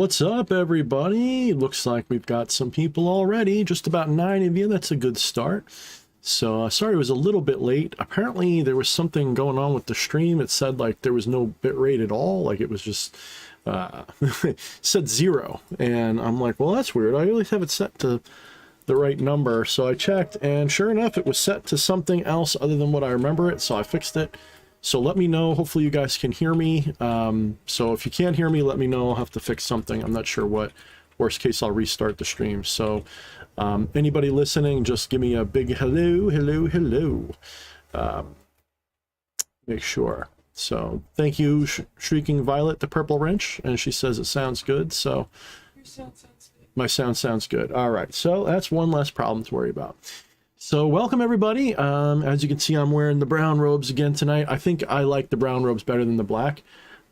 What's up, everybody? Looks like we've got some people already, just about 9 of you. That's a good start. So sorry it was a little bit late. Apparently there was something going on with the stream. It said like there was no bit rate at all, like it was just said 0, and I'm like, well, that's weird. I always have it set to the right number. So I checked, and sure enough it was set to something else other than what I remember it, so I fixed it. So let me know. Hopefully you guys can hear me. So if you can't hear me, let me know. I'll have to fix something. I'm not sure what. Worst case, I'll restart the stream. So anybody listening, just give me a big hello, hello, hello. Make sure. So thank you, Shrieking Violet, the Purple Wrench. And she says it sounds good. So your sound sounds good. My sound sounds good. All right. So that's one less problem to worry about. So welcome everybody. As you can see, I'm wearing the brown robes again tonight. I think I like the brown robes better than the black.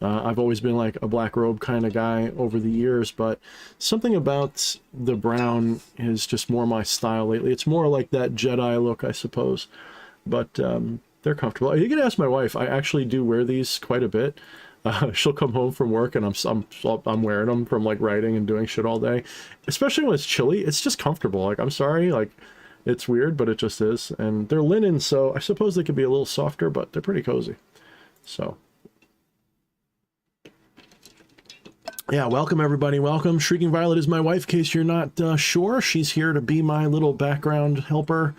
I've always been like a black robe kind of guy over the years, but something about the brown is just more my style lately. It's more like that Jedi look, I suppose, but they're comfortable. You can ask my wife. I actually do wear these quite a bit. She'll come home from work and I'm wearing them from like writing and doing shit all day, especially when it's chilly. It's just comfortable. Like, I'm sorry, like, it's weird, but it just is. And they're linen, so I suppose they could be a little softer, but they're pretty cozy. So yeah, welcome everybody. Welcome. Shrieking Violet is my wife, in case you're not sure. She's here to be my little background helper.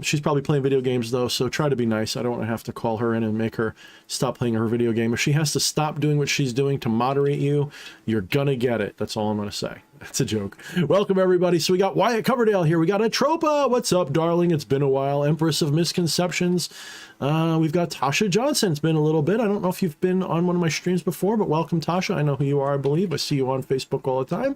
She's probably playing video games though, so try to be nice. I don't want to have to call her in and make her stop playing her video game. If she has to stop doing what she's doing to moderate you, you're gonna get it. That's all I'm gonna say. That's a joke. Welcome everybody. So we got Wyatt Coverdale here. We got Atropa. What's up, darling? It's been a while. Empress of Misconceptions. We've got Tasha Johnson. It's been a little bit. I don't know if you've been on one of my streams before, but welcome, Tasha. I know who you are, I believe. I see you on Facebook all the time.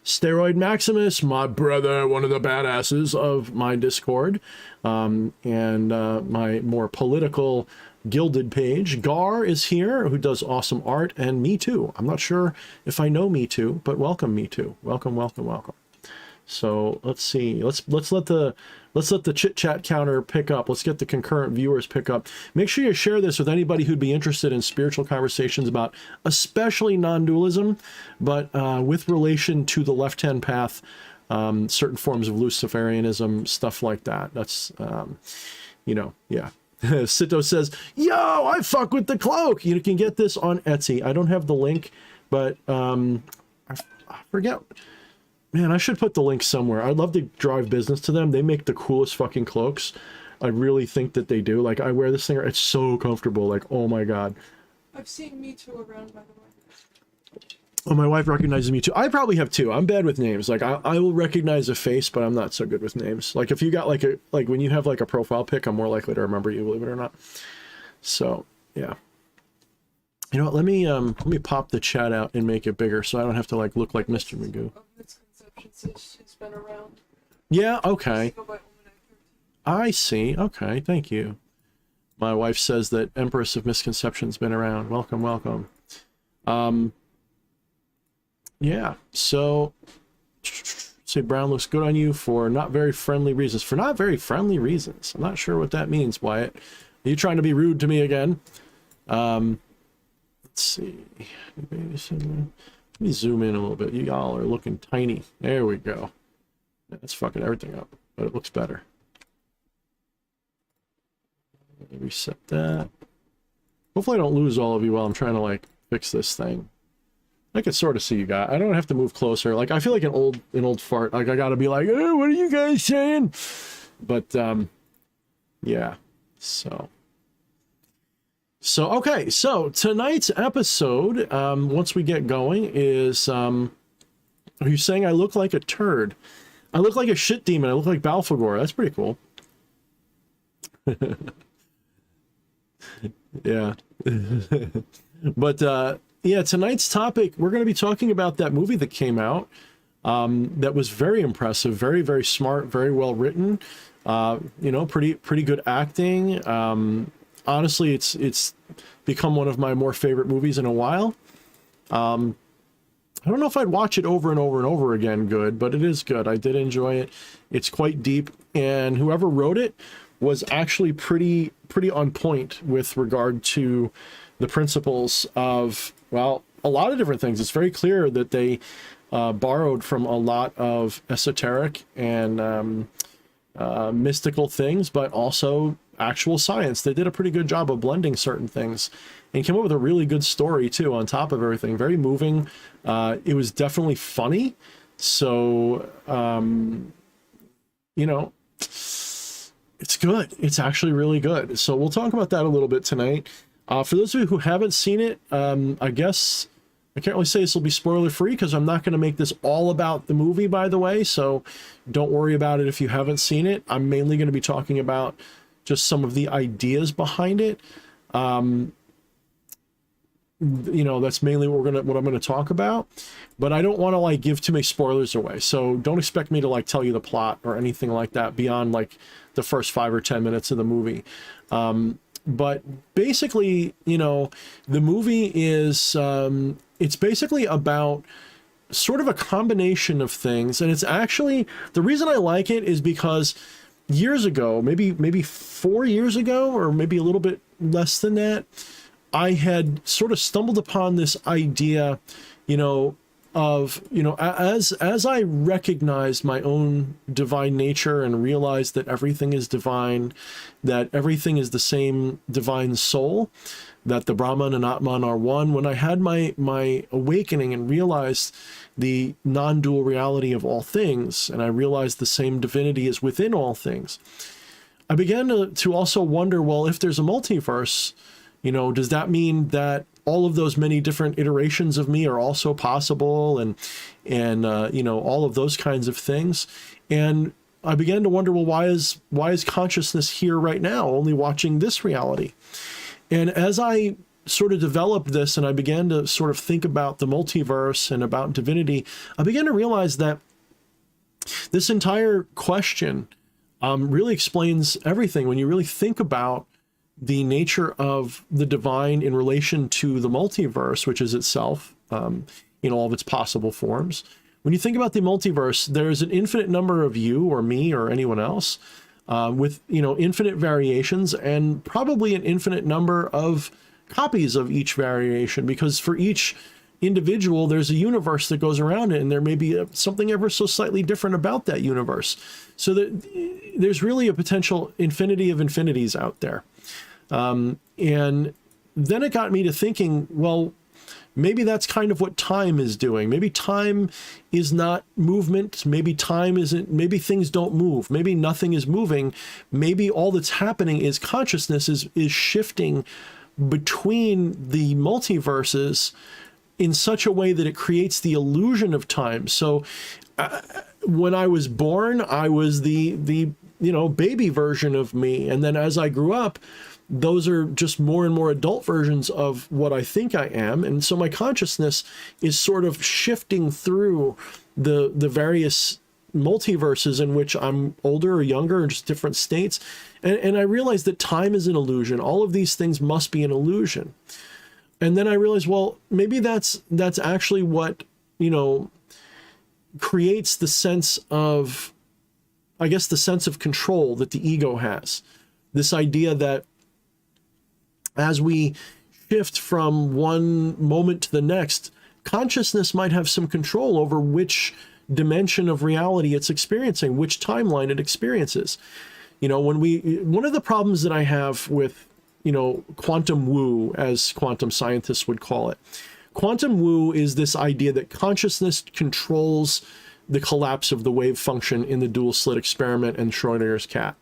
Steroid Maximus, my brother, one of the badasses of my Discord, and my more political gilded page. Gar is here, who does awesome art, and Me Too. I'm not sure if I know Me Too, but welcome, Me Too. Welcome, welcome, welcome. So let's see. Let's let the chit chat counter pick up. Let's get the concurrent viewers pick up. Make sure you share this with anybody who'd be interested in spiritual conversations about, especially non-dualism, but with relation to the left-hand path, certain forms of Luciferianism, stuff like that. That's you know, yeah. Sito says, yo, I fuck with the cloak. You can get this on Etsy. I don't have the link, but I forget. Man, I should put the link somewhere. I'd love to drive business to them. They make the coolest fucking cloaks. I really think that they do. Like, I wear this thing. It's so comfortable. Like, oh my God. I've seen Me Too around, by the way. Oh, my wife recognizes Me Too. I probably have too. I'm bad with names. Like, I will recognize a face, but I'm not so good with names. Like, if you got like when you have like a profile pic, I'm more likely to remember you, believe it or not. So, yeah. You know what? Let me pop the chat out and make it bigger so I don't have to like look like Mr. Magoo. She's been around. Yeah, okay. I see. Okay, thank you. My wife says that Empress of Misconception's been around. Welcome, welcome. Yeah, so say Brown looks good on you for not very friendly reasons. For not very friendly reasons. I'm not sure what that means, Wyatt. Are you trying to be rude to me again? Let's see. Let me zoom in a little bit. You all are looking tiny. There we go. That's fucking everything up, but it looks better. Reset that. Hopefully I don't lose all of you while I'm trying to like fix this thing. I can sort of see you guys. I don't have to move closer. Like, I feel like an old fart. Like, I gotta be like, oh, what are you guys saying? But yeah. So, okay, so tonight's episode, once we get going, is, are you saying I look like a turd? I look like a shit demon. I look like Balfagor. That's pretty cool. Yeah. But, yeah, tonight's topic, we're going to be talking about that movie that came out, that was very impressive, very, very smart, very well written, you know, pretty good acting. Honestly, it's become one of my more favorite movies in a while. I don't know if I'd watch it over and over and over again good, but it is good. I did enjoy it. It's quite deep, and whoever wrote it was actually pretty on point with regard to the principles of, well, a lot of different things. It's very clear that they borrowed from a lot of esoteric and mystical things, but also actual science. They did a pretty good job of blending certain things and came up with a really good story too on top of everything. Very moving. It was definitely funny. So, you know, it's good. It's actually really good. So we'll talk about that a little bit tonight. For those of you who haven't seen it, I guess I can't really say this will be spoiler free because I'm not going to make this all about the movie, by the way. So don't worry about it if you haven't seen it. I'm mainly going to be talking about just some of the ideas behind it. You know, that's mainly what I'm going to talk about, but I don't want to like give too many spoilers away. So don't expect me to like tell you the plot or anything like that beyond like the first 5 or 10 minutes of the movie. But basically, you know, the movie is, it's basically about sort of a combination of things. And it's actually, the reason I like it is because years ago, maybe 4 years ago, or maybe a little bit less than that, I had sort of stumbled upon this idea, you know, of, you know, as I recognized my own divine nature and realized that everything is divine, that everything is the same divine soul, that the Brahman and Atman are one. When I had my awakening and realized the non-dual reality of all things, and I realized the same divinity is within all things, I began to also wonder, well, if there's a multiverse, you know, does that mean that all of those many different iterations of me are also possible, and you know, all of those kinds of things? And I began to wonder, well, why is consciousness here right now, only watching this reality? And as I sort of developed this and I began to sort of think about the multiverse and about divinity, I began to realize that this entire question really explains everything when you really think about the nature of the divine in relation to the multiverse, which is itself in all of its possible forms. When you think about the multiverse, there's an infinite number of you or me or anyone else with, you know, infinite variations and probably an infinite number of copies of each variation, because for each individual, there's a universe that goes around it, and there may be something ever so slightly different about that universe. So that there's really a potential infinity of infinities out there. And then it got me to thinking, well, maybe that's kind of what time is doing. Maybe time is not movement. Maybe time isn't, maybe things don't move. Maybe nothing is moving. Maybe all that's happening is consciousness is shifting between the multiverses in such a way that it creates the illusion of time. So when I was born, I was the you know, baby version of me. And then as I grew up, those are just more and more adult versions of what I think I am. And so my consciousness is sort of shifting through the various multiverses in which I'm older or younger, or just different states. And I realized that time is an illusion. All of these things must be an illusion. And then I realized, well, maybe that's actually what, you know, creates the sense of, I guess, the sense of control that the ego has. This idea that as we shift from one moment to the next, consciousness might have some control over which dimension of reality it's experiencing, which timeline it experiences. You know, one of the problems that I have with, you know, quantum woo, as quantum scientists would call it, quantum woo is this idea that consciousness controls the collapse of the wave function in the dual slit experiment and Schrodinger's cat.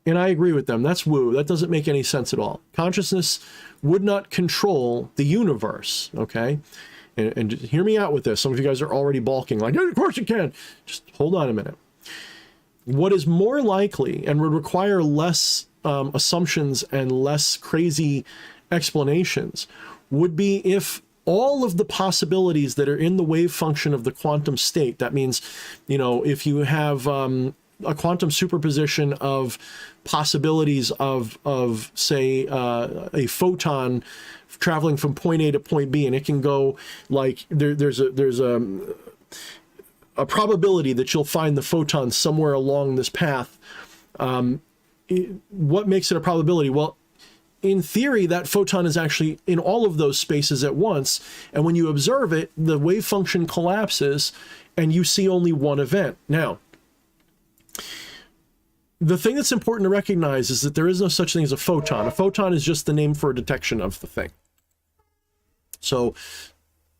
And I agree with them. That's woo. That doesn't make any sense at all. Consciousness would not control the universe, okay? And just hear me out with this. Some of you guys are already balking, like, yeah, of course you can. Just hold on a minute. What is more likely and would require less assumptions and less crazy explanations would be if all of the possibilities that are in the wave function of the quantum state, that means, you know, if you have a quantum superposition of possibilities of say, a photon traveling from point A to point B, and it can go like there's a probability that you'll find the photon somewhere along this path. What makes it a probability? Well, in theory, that photon is actually in all of those spaces at once. And when you observe it, the wave function collapses and you see only one event. Now, the thing that's important to recognize is that there is no such thing as a photon. A photon is just the name for a detection of the thing. So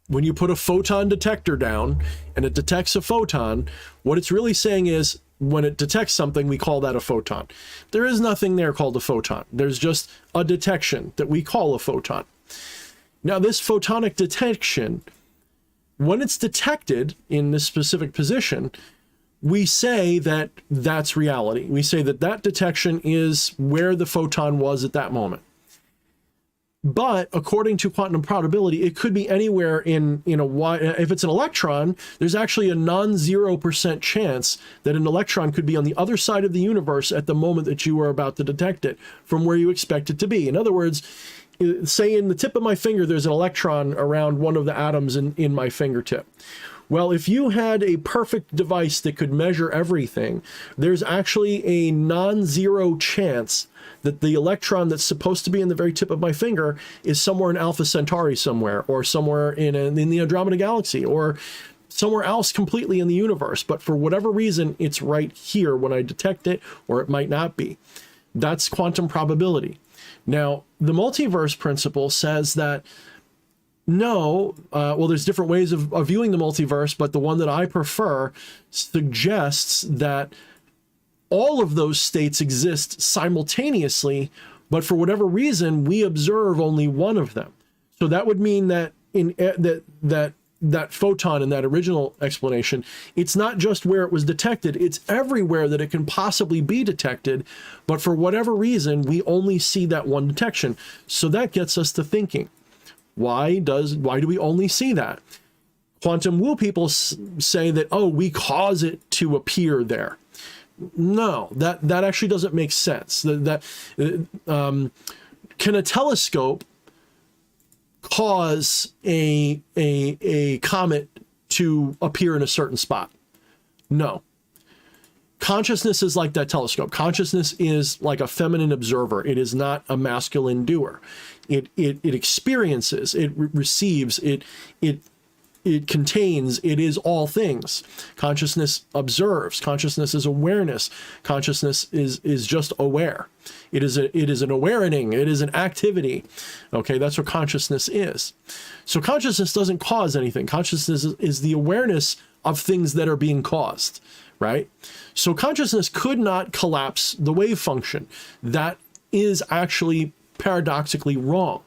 when you put a photon detector down and it detects a photon, what it's really saying is, when it detects something, we call that a photon. There is nothing there called a photon. There's just a detection that we call a photon. Now, this photonic detection, when it's detected in this specific position, we say that that's reality. We say that that detection is where the photon was at that moment. But according to quantum probability, it could be anywhere in a wide. If it's an electron, there's actually a non-0% chance that an electron could be on the other side of the universe at the moment that you are about to detect it from where you expect it to be. In other words, say in the tip of my finger, there's an electron around one of the atoms in my fingertip. Well, if you had a perfect device that could measure everything, there's actually a non-zero chance that the electron that's supposed to be in the very tip of my finger is somewhere in Alpha Centauri somewhere, or somewhere in the Andromeda Galaxy, or somewhere else completely in the universe. But for whatever reason, it's right here when I detect it, or it might not be. That's quantum probability. Now, the multiverse principle says that no, well, there's different ways of viewing the multiverse, but the one that I prefer suggests that all of those states exist simultaneously, but for whatever reason, we observe only one of them. So that would mean that in that photon in that original explanation, it's not just where it was detected, it's everywhere that it can possibly be detected, but for whatever reason, we only see that one detection. So that gets us to thinking, why do we only see that? Quantum woo people say that, oh, we cause it to appear there. No, that actually doesn't make sense. Can a telescope cause a comet to appear in a certain spot? No. Consciousness is like that telescope. Consciousness is like a feminine observer. It is not a masculine doer. It experiences, it receives, it contains, it is all things. Consciousness observes. Consciousness is awareness. Consciousness is just aware. It is an awarening. It is an activity. Okay, that's what consciousness is. So consciousness doesn't cause anything. Consciousness is the awareness of things that are being caused, right? So consciousness could not collapse the wave function. That is actually paradoxically wrong.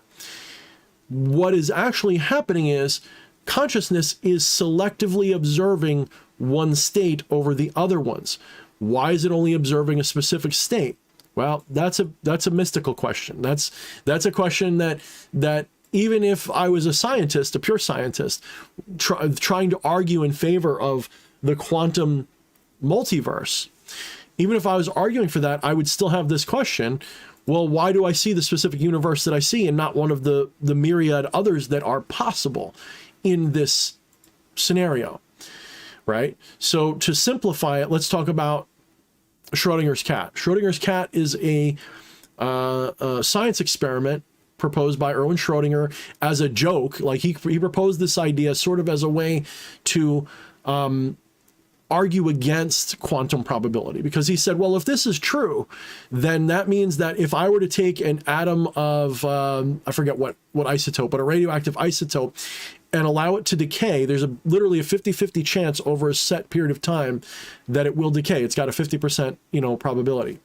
What is actually happening is consciousness is selectively observing one state over the other ones. Why is it only observing a specific state? Well, that's a mystical question. That's a question that even if I was a scientist, a pure scientist, trying to argue in favor of the quantum multiverse, even if I was arguing for that, I would still have this question. Well, why do I see the specific universe that I see and not one of the myriad others that are possible in this scenario, right? So to simplify it, let's talk about Schrodinger's cat. Schrodinger's cat is a science experiment proposed by Erwin Schrödinger as a joke. Like he proposed this idea sort of as a way to argue against quantum probability, because he said, well, if this is true, then that means that if I were to take an atom of, I forget what isotope, but a radioactive isotope, and allow it to decay, there's literally a 50-50 chance over a set period of time that it will decay. It's got a 50%, probability.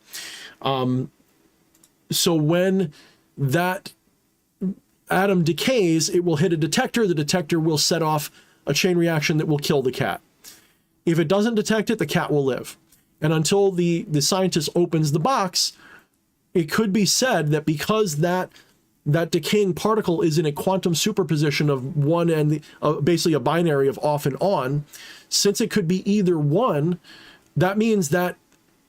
So when that atom decays, it will hit a detector. The detector will set off a chain reaction that will kill the cat. If it doesn't detect it, the cat will live. And until the scientist opens the box, it could be said that because that decaying particle is in a quantum superposition of one and basically a binary of off and on, since it could be either one, that means that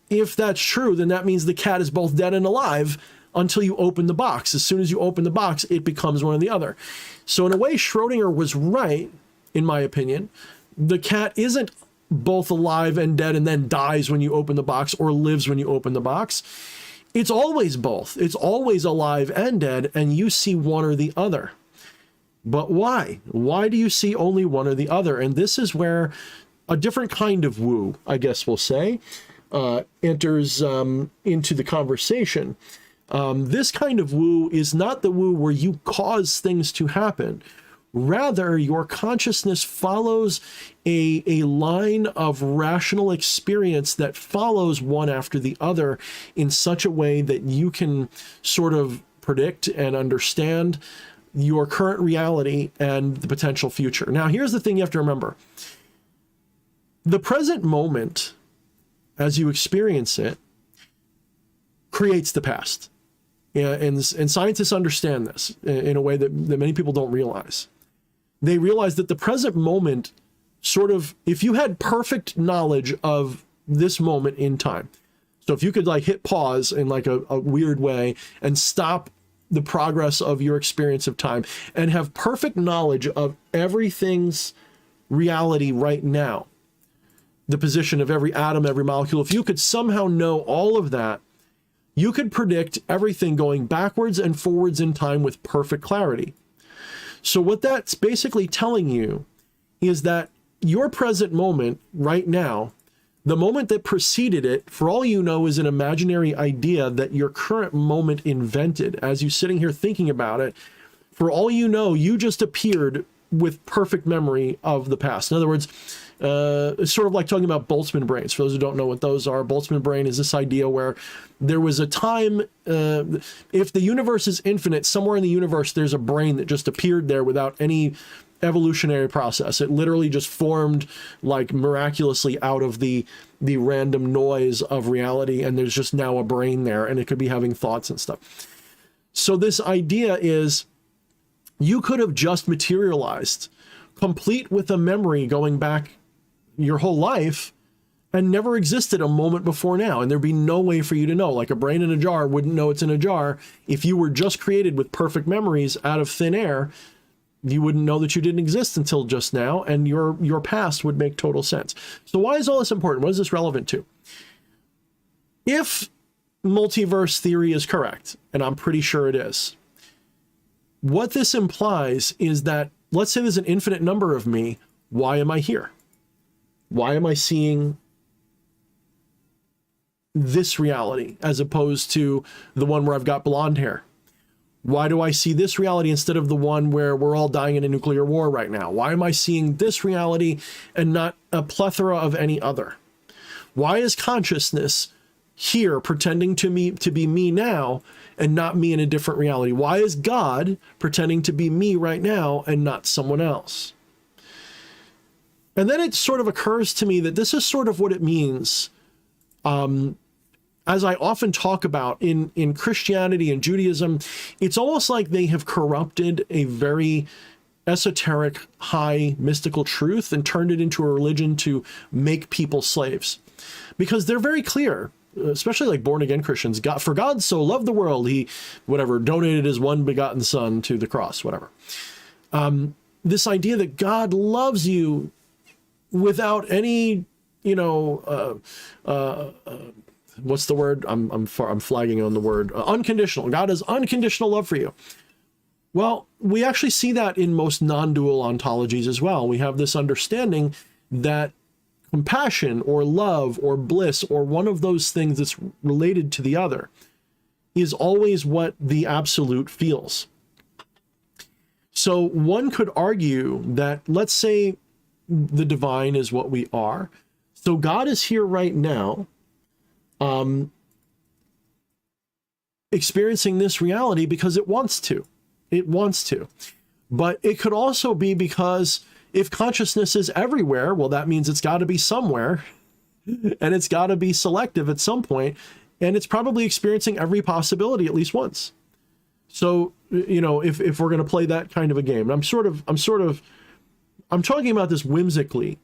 if that's true, then that means the cat is both dead and alive until you open the box. As soon as you open the box, it becomes one or the other. So in a way, Schrödinger was right, in my opinion. The cat isn't both alive and dead and then dies when you open the box, or lives when you open the box. It's always both. It's always alive and dead, and you see one or the other. But why? Why do you see only one or the other? And this is where a different kind of woo, I guess we'll say, enters into the conversation. This kind of woo is not the woo where you cause things to happen. Rather, your consciousness follows a line of rational experience that follows one after the other in such a way that you can sort of predict and understand your current reality and the potential future. Now, here's the thing you have to remember. The present moment, as you experience it, creates the past. Yeah, and scientists understand this in a way that many people don't realize. They realize that the present moment sort of, if you had perfect knowledge of this moment in time, so if you could like hit pause in like a weird way and stop the progress of your experience of time and have perfect knowledge of everything's reality right now, the position of every atom, every molecule, if you could somehow know all of that, you could predict everything going backwards and forwards in time with perfect clarity. So what that's basically telling you is that your present moment right now, the moment that preceded it, for all you know, is an imaginary idea that your current moment invented. As you're sitting here thinking about it, for all you know, you just appeared with perfect memory of the past. In other words, it's sort of like talking about Boltzmann brains. For those who don't know what those are, Boltzmann brain is this idea where there was a time, if the universe is infinite, somewhere in the universe, there's a brain that just appeared there without any evolutionary process. It literally just formed like miraculously out of the random noise of reality. And there's just now a brain there, and it could be having thoughts and stuff. So this idea is you could have just materialized complete with a memory going back your whole life and never existed a moment before now. And there'd be no way for you to know. Like a brain in a jar wouldn't know it's in a jar. If you were just created with perfect memories out of thin air, you wouldn't know that you didn't exist until just now, and your past would make total sense. So why is all this important? What is this relevant to? If multiverse theory is correct, and I'm pretty sure it is, what this implies is that, let's say there's an infinite number of me. Why am I here? Why am I seeing this reality as opposed to the one where I've got blonde hair? Why do I see this reality instead of the one where we're all dying in a nuclear war right now? Why am I seeing this reality and not a plethora of any other? Why is consciousness here pretending to be me now and not me in a different reality? Why is God pretending to be me right now and not someone else? And then it sort of occurs to me that this is sort of what it means, as I often talk about in Christianity and Judaism. It's almost like they have corrupted a very esoteric, high mystical truth and turned it into a religion to make people slaves. Because they're very clear, especially like born again Christians, God, for God so loved the world, he, whatever, donated his one begotten son to the cross, whatever. This idea that God loves you without any, what's the word? I'm flagging on the word. Unconditional. God has unconditional love for you. Well, we actually see that in most non-dual ontologies as well. We have this understanding that compassion or love or bliss or one of those things that's related to the other is always what the absolute feels. So one could argue that, let's say the divine is what we are. So God is here right now, experiencing this reality because it wants to. It wants to. But it could also be because if consciousness is everywhere, well, that means it's got to be somewhere, and it's got to be selective at some point, and it's probably experiencing every possibility at least once. So, if we're going to play that kind of a game, I'm talking about this whimsically,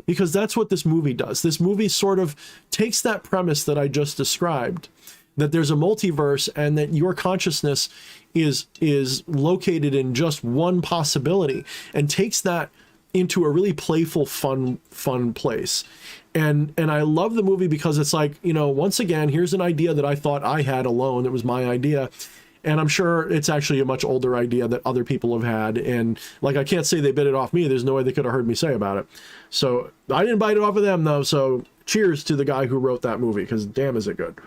because that's what this movie does. This movie sort of takes that premise that I just described, that there's a multiverse and that your consciousness is located in just one possibility, and takes that into a really playful, fun place. And I love the movie because it's like, you know, once again, here's an idea that I thought I had alone. It was my idea. And I'm sure it's actually a much older idea that other people have had. And like, I can't say they bit it off me. There's no way they could have heard me say about it. So I didn't bite it off of them though. So cheers to the guy who wrote that movie, because damn, is it good.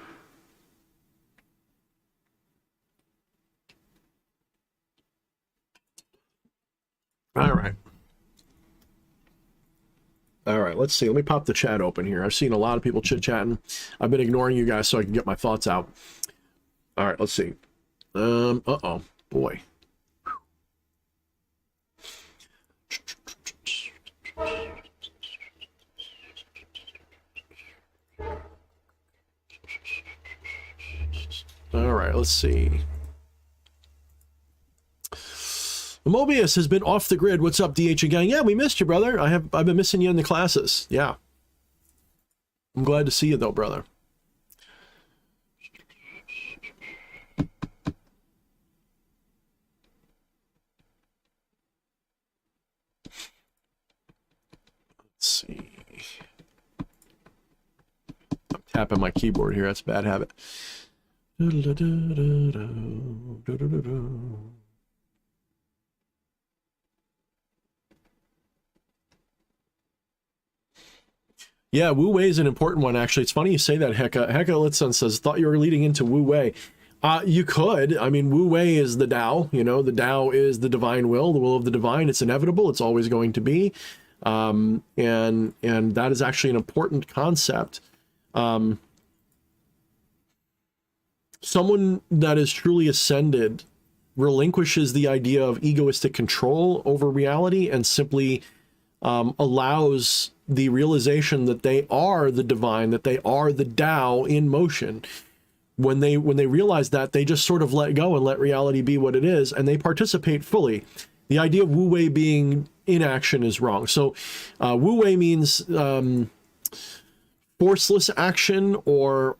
All right. All right, let's see. Let me pop the chat open here. I've seen a lot of people chit-chatting. I've been ignoring you guys so I can get my thoughts out. All right, let's see. Uh-oh, boy. All right, let's see. Mobius has been off the grid. What's up, DH gang? Yeah, we missed you, brother. I've been missing you in the classes. Yeah. I'm glad to see you though, brother. Let's see. I'm tapping my keyboard here. That's a bad habit. Yeah, Wu Wei is an important one, actually. It's funny you say that, Hecka. Hecka Litson says, thought you were leading into Wu Wei. You could. I mean, Wu Wei is the Tao. You know, the Tao is the divine will, the will of the divine. It's inevitable. It's always going to be. And that is actually an important concept. Someone that is truly ascended relinquishes the idea of egoistic control over reality and simply allows the realization that they are the divine, that they are the Tao in motion. When they realize that, they just sort of let go and let reality be what it is, and they participate fully. The idea of Wu Wei being inaction is wrong. So Wu Wei means forceless action or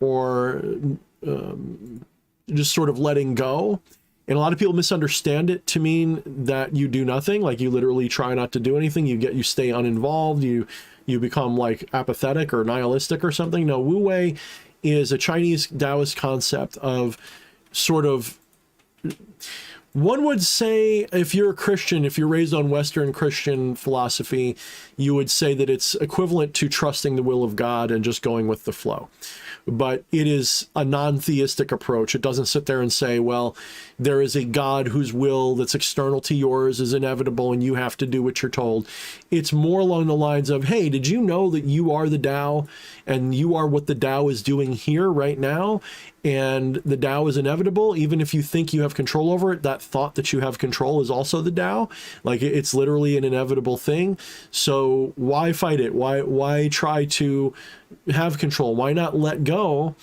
just sort of letting go. And a lot of people misunderstand it to mean that you do nothing, like you literally try not to do anything. You stay uninvolved. You become like apathetic or nihilistic or something. No, Wu Wei is a Chinese Taoist concept of sort of, one would say, if you're a Christian, if you're raised on Western Christian philosophy, you would say that it's equivalent to trusting the will of God and just going with the flow. But it is a non-theistic approach. It doesn't sit there and say, well, there is a God whose will that's external to yours is inevitable and you have to do what you're told. It's more along the lines of, hey, did you know that you are the Tao and you are what the Tao is doing here right now? And the Tao is inevitable. Even if you think you have control over it, that thought that you have control is also the Tao. Like, it's literally an inevitable thing. So why fight it? Why try to have control? Why not let go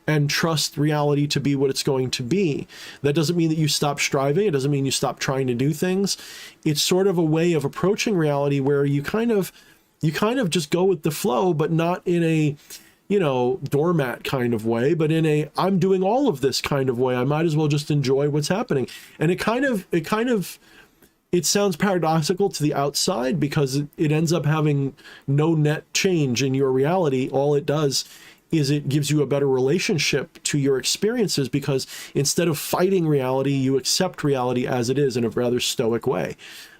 and trust reality to be what it's going to be? That doesn't mean that you stop striving. It doesn't mean you stop trying to do things. It's sort of a way of approaching reality where you kind of just go with the flow, but not in a, you know, doormat kind of way, but in a, I'm doing all of this kind of way. I might as well just enjoy what's happening. And it sounds paradoxical to the outside because it ends up having no net change in your reality. All it does is it gives you a better relationship to your experiences, because instead of fighting reality, you accept reality as it is in a rather stoic way.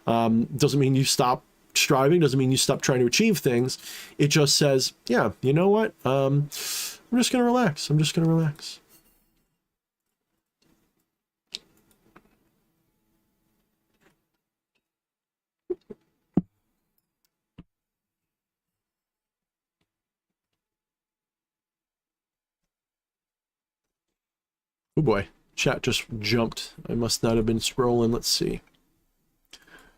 Doesn't mean you stop striving, doesn't mean you stop trying to achieve things. It just says, yeah, you know what? I'm just going to relax. I'm just going to relax. Oh boy, chat just jumped. I must not have been scrolling. Let's see.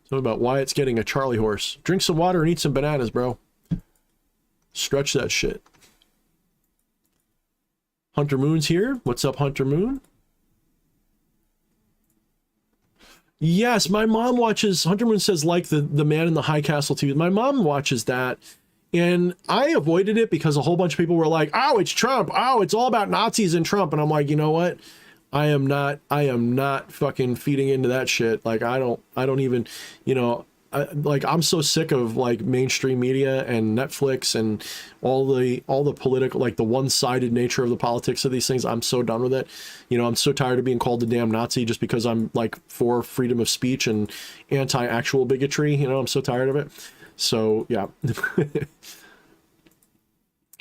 Something about Wyatt's getting a Charlie horse. Drink some water and eat some bananas, bro. Stretch that shit. Hunter Moon's here. What's up, Hunter Moon? Yes, my mom watches, Hunter Moon says, like the Man in the High Castle TV. My mom watches that. And I avoided it because a whole bunch of people were like, oh, it's Trump. Oh, it's all about Nazis and Trump. And I'm like, you know what? I am not fucking feeding into that shit. Like, I don't even, you know, like I'm so sick of like mainstream media and Netflix and all the political, like the one-sided nature of the politics of these things. I'm so done with it. You know, I'm so tired of being called a damn Nazi just because I'm like for freedom of speech and anti-actual bigotry. You know, I'm so tired of it. So yeah,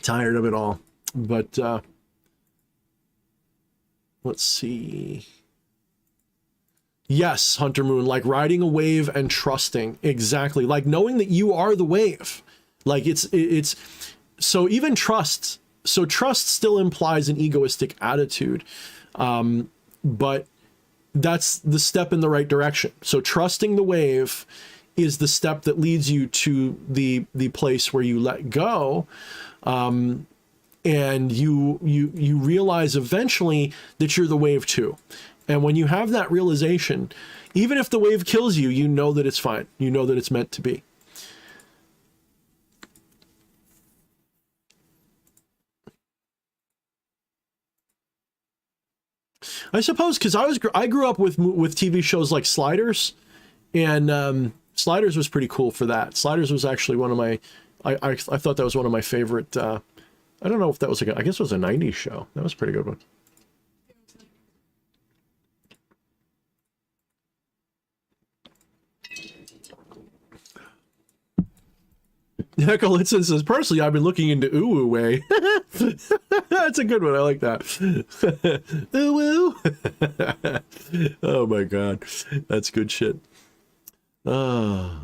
tired of it all. But let's see. Yes, Hunter Moon, like riding a wave and trusting. Exactly. Like knowing that you are the wave. Like it's so even trust. So trust still implies an egoistic attitude. But that's the step in the right direction. So trusting the wave is the step that leads you to the place where you let go. And you realize eventually that you're the wave too. And when you have that realization, even if the wave kills you, you know that it's fine. You know that it's meant to be. I suppose because I grew up with TV shows like Sliders, and Sliders was pretty cool for that. Sliders was actually one of my I thought that was one of my favorite. I don't know if that was I guess it was a 90s show. That was a pretty good one. Heckle Litson says, personally, I've been looking into Uwu Way. That's a good one. I like that. Uwu. Oh my God. That's good shit. Yeah.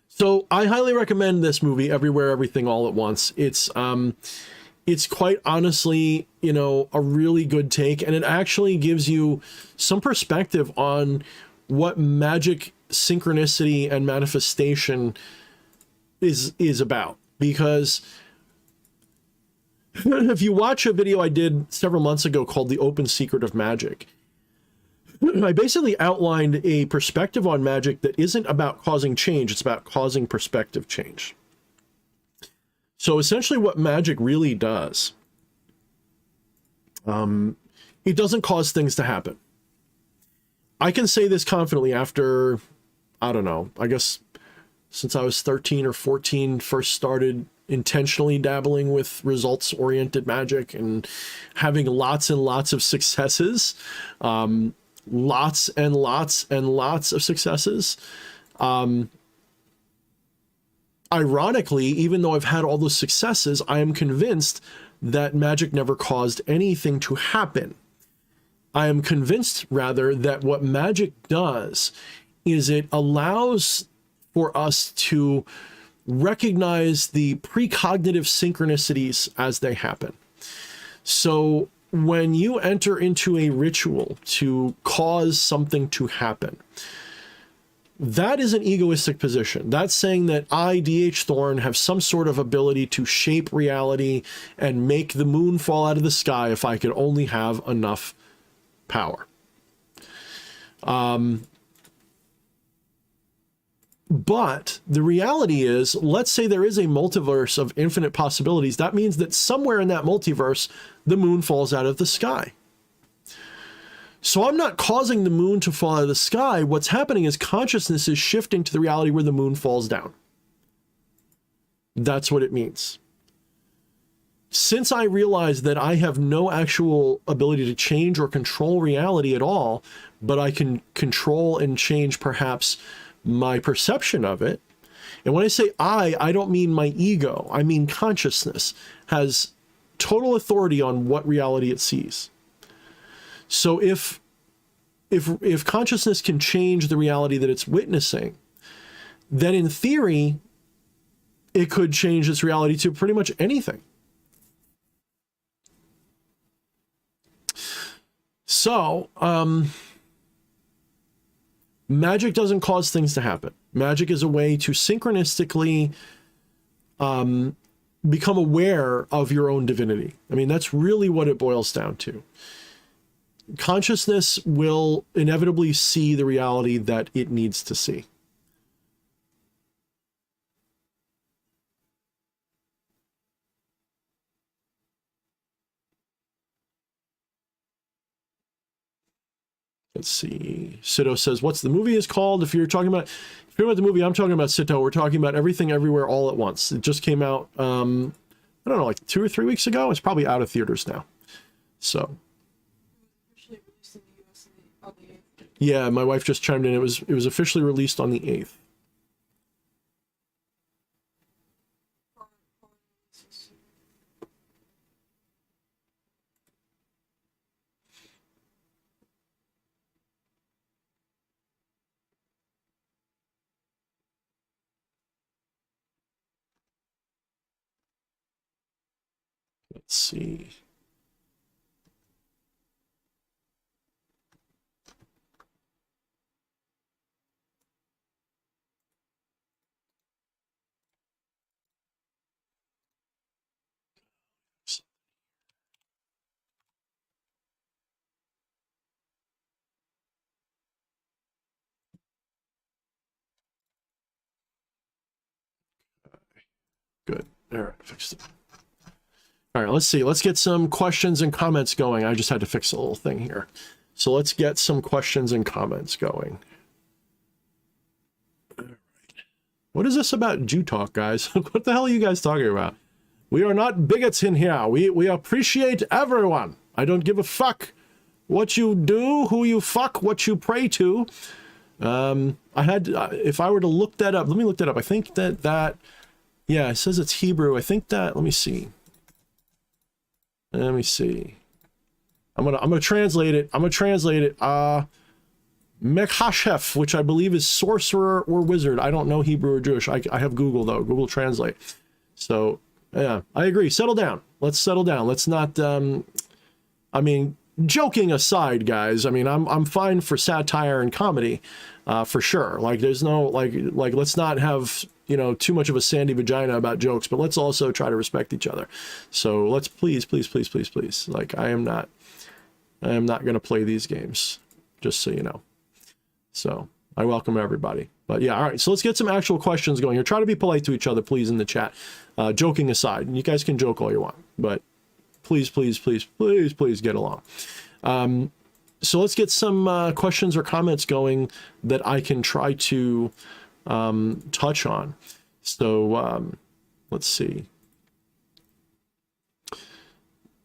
So I highly recommend this movie, Everywhere, Everything, All at Once. It's quite honestly, you know, a really good take, and it actually gives you some perspective on what magic, synchronicity, and manifestation is about. Because if you watch a video I did several months ago called The Open Secret of Magic, I basically outlined a perspective on magic that isn't about causing change, it's about causing perspective change. So essentially what magic really does, it doesn't cause things to happen. I can say this confidently after, I don't know, I guess since I was 13 or 14, first started intentionally dabbling with results-oriented magic and having lots and lots of successes, lots and lots and lots of successes. Ironically, even though I've had all those successes, I am convinced that magic never caused anything to happen. I am convinced, rather, that what magic does is it allows for us to recognize the precognitive synchronicities as they happen. So when you enter into a ritual to cause something to happen, that is an egoistic position. That's saying that I, D.H. Thorne, have some sort of ability to shape reality and make the moon fall out of the sky if I could only have enough power. But the reality is, let's say there is a multiverse of infinite possibilities. That means that somewhere in that multiverse, the moon falls out of the sky. So I'm not causing the moon to fall out of the sky. What's happening is consciousness is shifting to the reality where the moon falls down. That's what it means. Since I realize that I have no actual ability to change or control reality at all, but I can control and change perhaps my perception of it. And when I say I don't mean my ego. I mean consciousness has total authority on what reality it sees. So if consciousness can change the reality that it's witnessing, then in theory, it could change its reality to pretty much anything. So, magic doesn't cause things to happen. Magic is a way to synchronistically become aware of your own divinity. I mean, that's really what it boils down to. Consciousness will inevitably see the reality that it needs to see. Let's see. Sito says, what's the movie is called? If you're talking about the movie I'm talking about, Sito, we're talking about Everything Everywhere All at Once. It just came out, I don't know, like 2 or 3 weeks ago. It's probably out of theaters now. So. Officially released in the US on the 8th. Yeah, my wife just chimed in. It was officially released on the 8th. Let's see. Good. All right, fixed it. All right, let's see. Let's get some questions and comments going. I just had to fix a little thing here. So let's get some questions and comments going. All right. What is this about Jew talk, guys? What the hell are you guys talking about? We are not bigots in here. We appreciate everyone. I don't give a fuck what you do, who you fuck, what you pray to. I had, if I were to look that up, let me look that up. I think that, yeah, it says it's Hebrew. I think that, let me see. Let me see. I'm gonna translate it. Mekhashef, which I believe is sorcerer or wizard. I don't know Hebrew or Jewish. I have Google though. Google Translate. So yeah, I agree. Settle down. Let's settle down. Let's not. I mean, joking aside, guys. I mean, I'm fine for satire and comedy, for sure. Like, there's no like. Let's not have, you know, too much of a sandy vagina about jokes, but let's also try to respect each other. So let's please. Like, I am not going to play these games, just so you know. So I welcome everybody. But yeah, all right. So let's get some actual questions going here. Try to be polite to each other, please, in the chat. Joking aside, and you guys can joke all you want, but please get along. So let's get some questions or comments going that I can try to touch on. So let's see.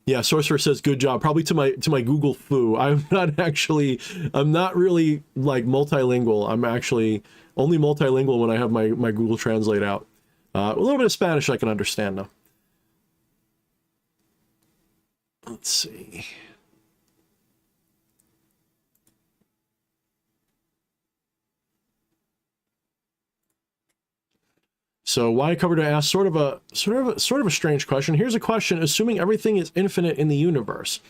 Yeah, Sorcerer says good job. Probably to my Google foo. I'm not really like multilingual. I'm actually only multilingual when I have my Google Translate out. A little bit of Spanish I can understand though. Let's see. So why cover to ask sort of a strange question. Here's a question: assuming everything is infinite in the universe,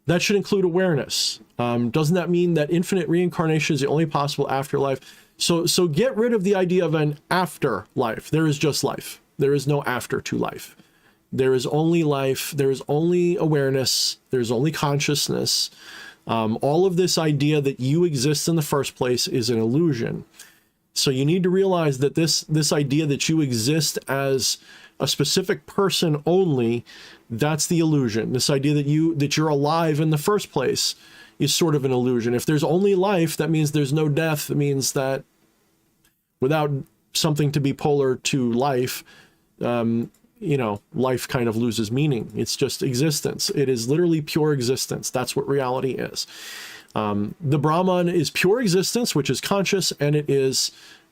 that should include awareness. Doesn't that mean that infinite reincarnation is the only possible afterlife? So get rid of the idea of an afterlife. There is just life. There is no after to life. There is only life. There is only awareness. There's only consciousness. All of this idea that you exist in the first place is an illusion. So you need to realize that this idea that you exist as a specific person only, that's the illusion. This idea that you're alive in the first place is sort of an illusion. If there's only life, that means there's no death. It means that without something to be polar to life, you know, life kind of loses meaning. It's just existence. It is literally pure existence. That's what reality is. The Brahman is pure existence, which is conscious, and it is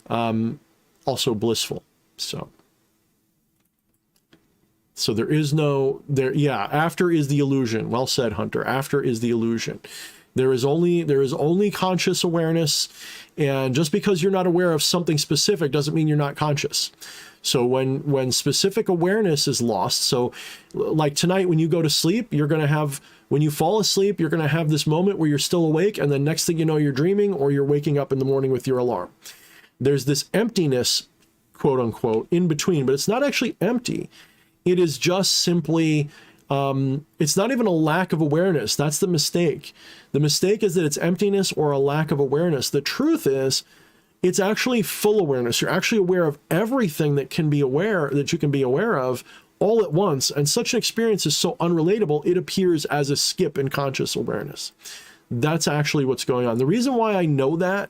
also blissful. So there is no there. Yeah, after is the illusion. Well said, Hunter. After is the illusion. There is only conscious awareness, and just because you're not aware of something specific doesn't mean you're not conscious. So when specific awareness is lost, so like tonight when you go to sleep, when you fall asleep, you're going to have this moment where you're still awake, and then next thing you know, you're dreaming or you're waking up in the morning with your alarm. There's this emptiness, quote unquote, in between, but it's not actually empty. It is just simply, it's not even a lack of awareness. That's the mistake. The mistake is that it's emptiness or a lack of awareness. The truth is, it's actually full awareness. You're actually aware of everything that you can be aware of all at once. And such an experience is so unrelatable, it appears as a skip in conscious awareness. That's actually what's going on. The reason why I know that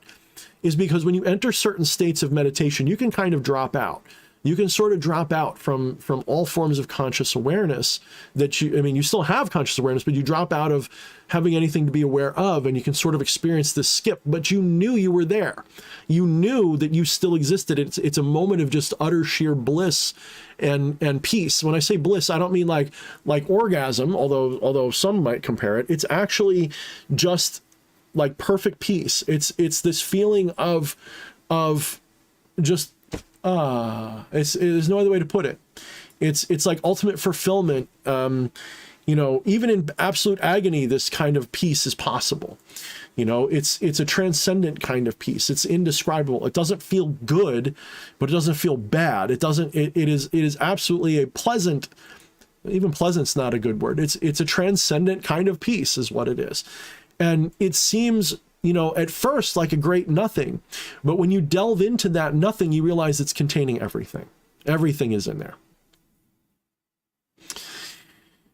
is because when you enter certain states of meditation, you can kind of drop out. You can sort of drop out from all forms of conscious awareness that you still have conscious awareness, but you drop out of having anything to be aware of, and you can sort of experience this skip, but you knew you were there. You knew that you still existed. It's a moment of just utter sheer bliss and peace. When I say bliss, I don't mean like orgasm, although some might compare it. It's actually just like perfect peace. It's this feeling of just there's no other way to put it. It's like ultimate fulfillment. Even in absolute agony, this kind of peace is possible. It's a transcendent kind of peace. It's indescribable. It doesn't feel good, but it doesn't feel bad. It is absolutely a pleasant, even pleasant's not a good word. It's a transcendent kind of peace is what it is. And it seems, at first like a great nothing, but when you delve into that nothing, you realize it's containing everything. Everything is in there.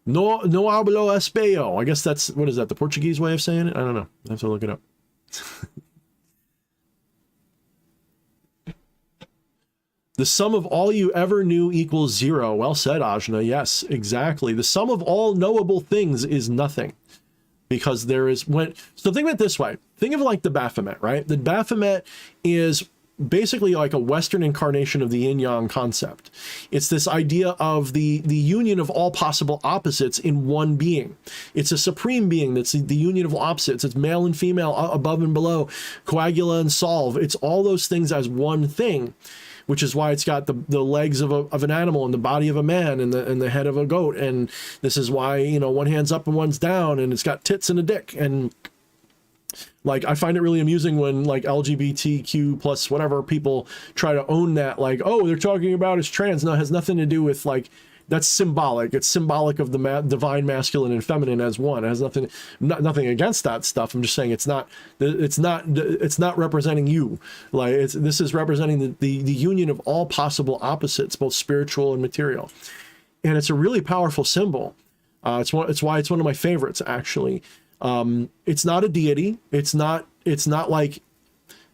No hablo español. I guess that's, what is that, the Portuguese way of saying it? I don't know. I have to look it up. The sum of all you ever knew equals zero. Well said, Ajna. Yes, exactly. The sum of all knowable things is nothing. Because so think of it this way. Think of it like the Baphomet, right? The Baphomet is basically like a Western incarnation of the yin-yang concept. It's this idea of the union of all possible opposites in one being. It's a supreme being that's the union of opposites. It's male and female, above and below, coagula and solve. It's all those things as one thing, which is why it's got the legs of an animal and the body of a man and the head of a goat. And this is why, one hand's up and one's down, and it's got tits and a dick. And like, I find it really amusing when like LGBTQ plus whatever people try to own that, like, oh, they're talking about as trans. No, it has nothing to do with like, that's symbolic. It's symbolic of the divine masculine and feminine as one. It has nothing against that stuff. I'm just saying it's not representing you. Like this is representing the union of all possible opposites, both spiritual and material. And it's a really powerful symbol. It's why it's one of my favorites, actually. It's not a deity. It's not like,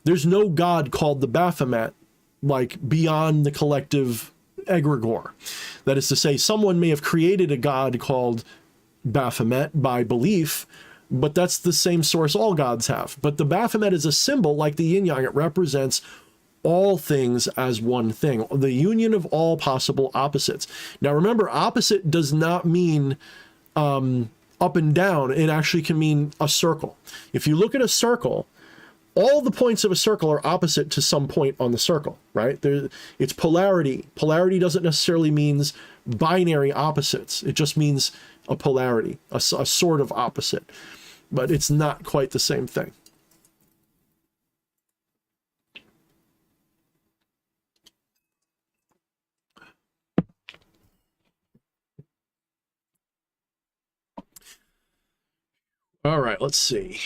there's no God called the Baphomet, like beyond the collective egregore. That is to say, someone may have created a god called Baphomet by belief, but that's the same source all gods have. But the Baphomet is a symbol like the yin-yang. It represents all things as one thing, the union of all possible opposites. Now remember, opposite does not mean up and down. It actually can mean a circle. If you look at a circle, all the points of a circle are opposite to some point on the circle, right? It's polarity. Polarity doesn't necessarily means binary opposites. It just means a polarity, a sort of opposite, but it's not quite the same thing. All right, let's see.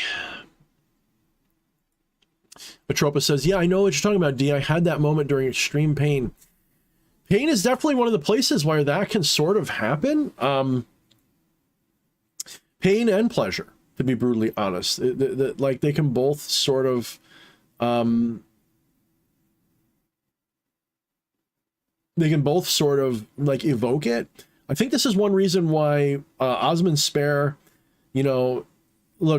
Atropa says, yeah, I know what you're talking about, D. I had that moment during extreme pain. Pain is definitely one of the places where that can sort of happen. Pain and pleasure, to be brutally honest. Like they can both sort of... they can both sort of like evoke it. I think this is one reason why Osmond Spare, look,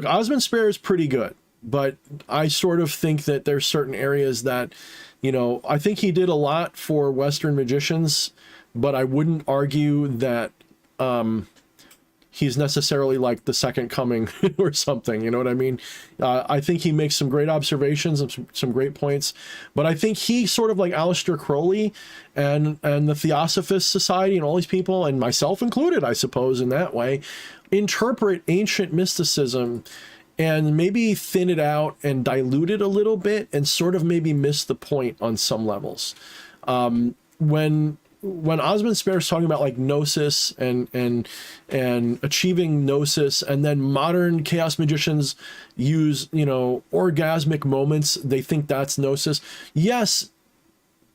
Osmond Spare is pretty good. But I sort of think that there's certain areas that, I think he did a lot for Western magicians, but I wouldn't argue that he's necessarily like the second coming or something. You know what I mean? I think he makes some great observations and some great points, but I think he sort of like Aleister Crowley and the Theosophist Society and all these people, and myself included, I suppose, in that way, interpret ancient mysticism and maybe thin it out and dilute it a little bit and sort of maybe miss the point on some levels. When Osmond Spare is talking about like gnosis and achieving gnosis, and then modern chaos magicians use, orgasmic moments, they think that's gnosis. Yes,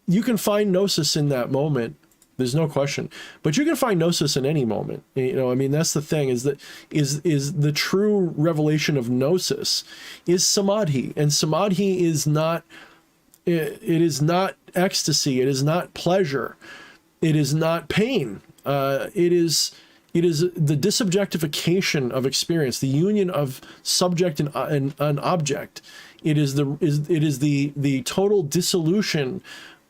you can find gnosis in that moment, There's no question. But you can find gnosis in any moment. You know, I mean, that's the thing, is that is the true revelation of gnosis is samadhi. And samadhi is not, it is not ecstasy. It is not pleasure. It is not pain. It is the disobjectification of experience, the union of subject and object. It is the total dissolution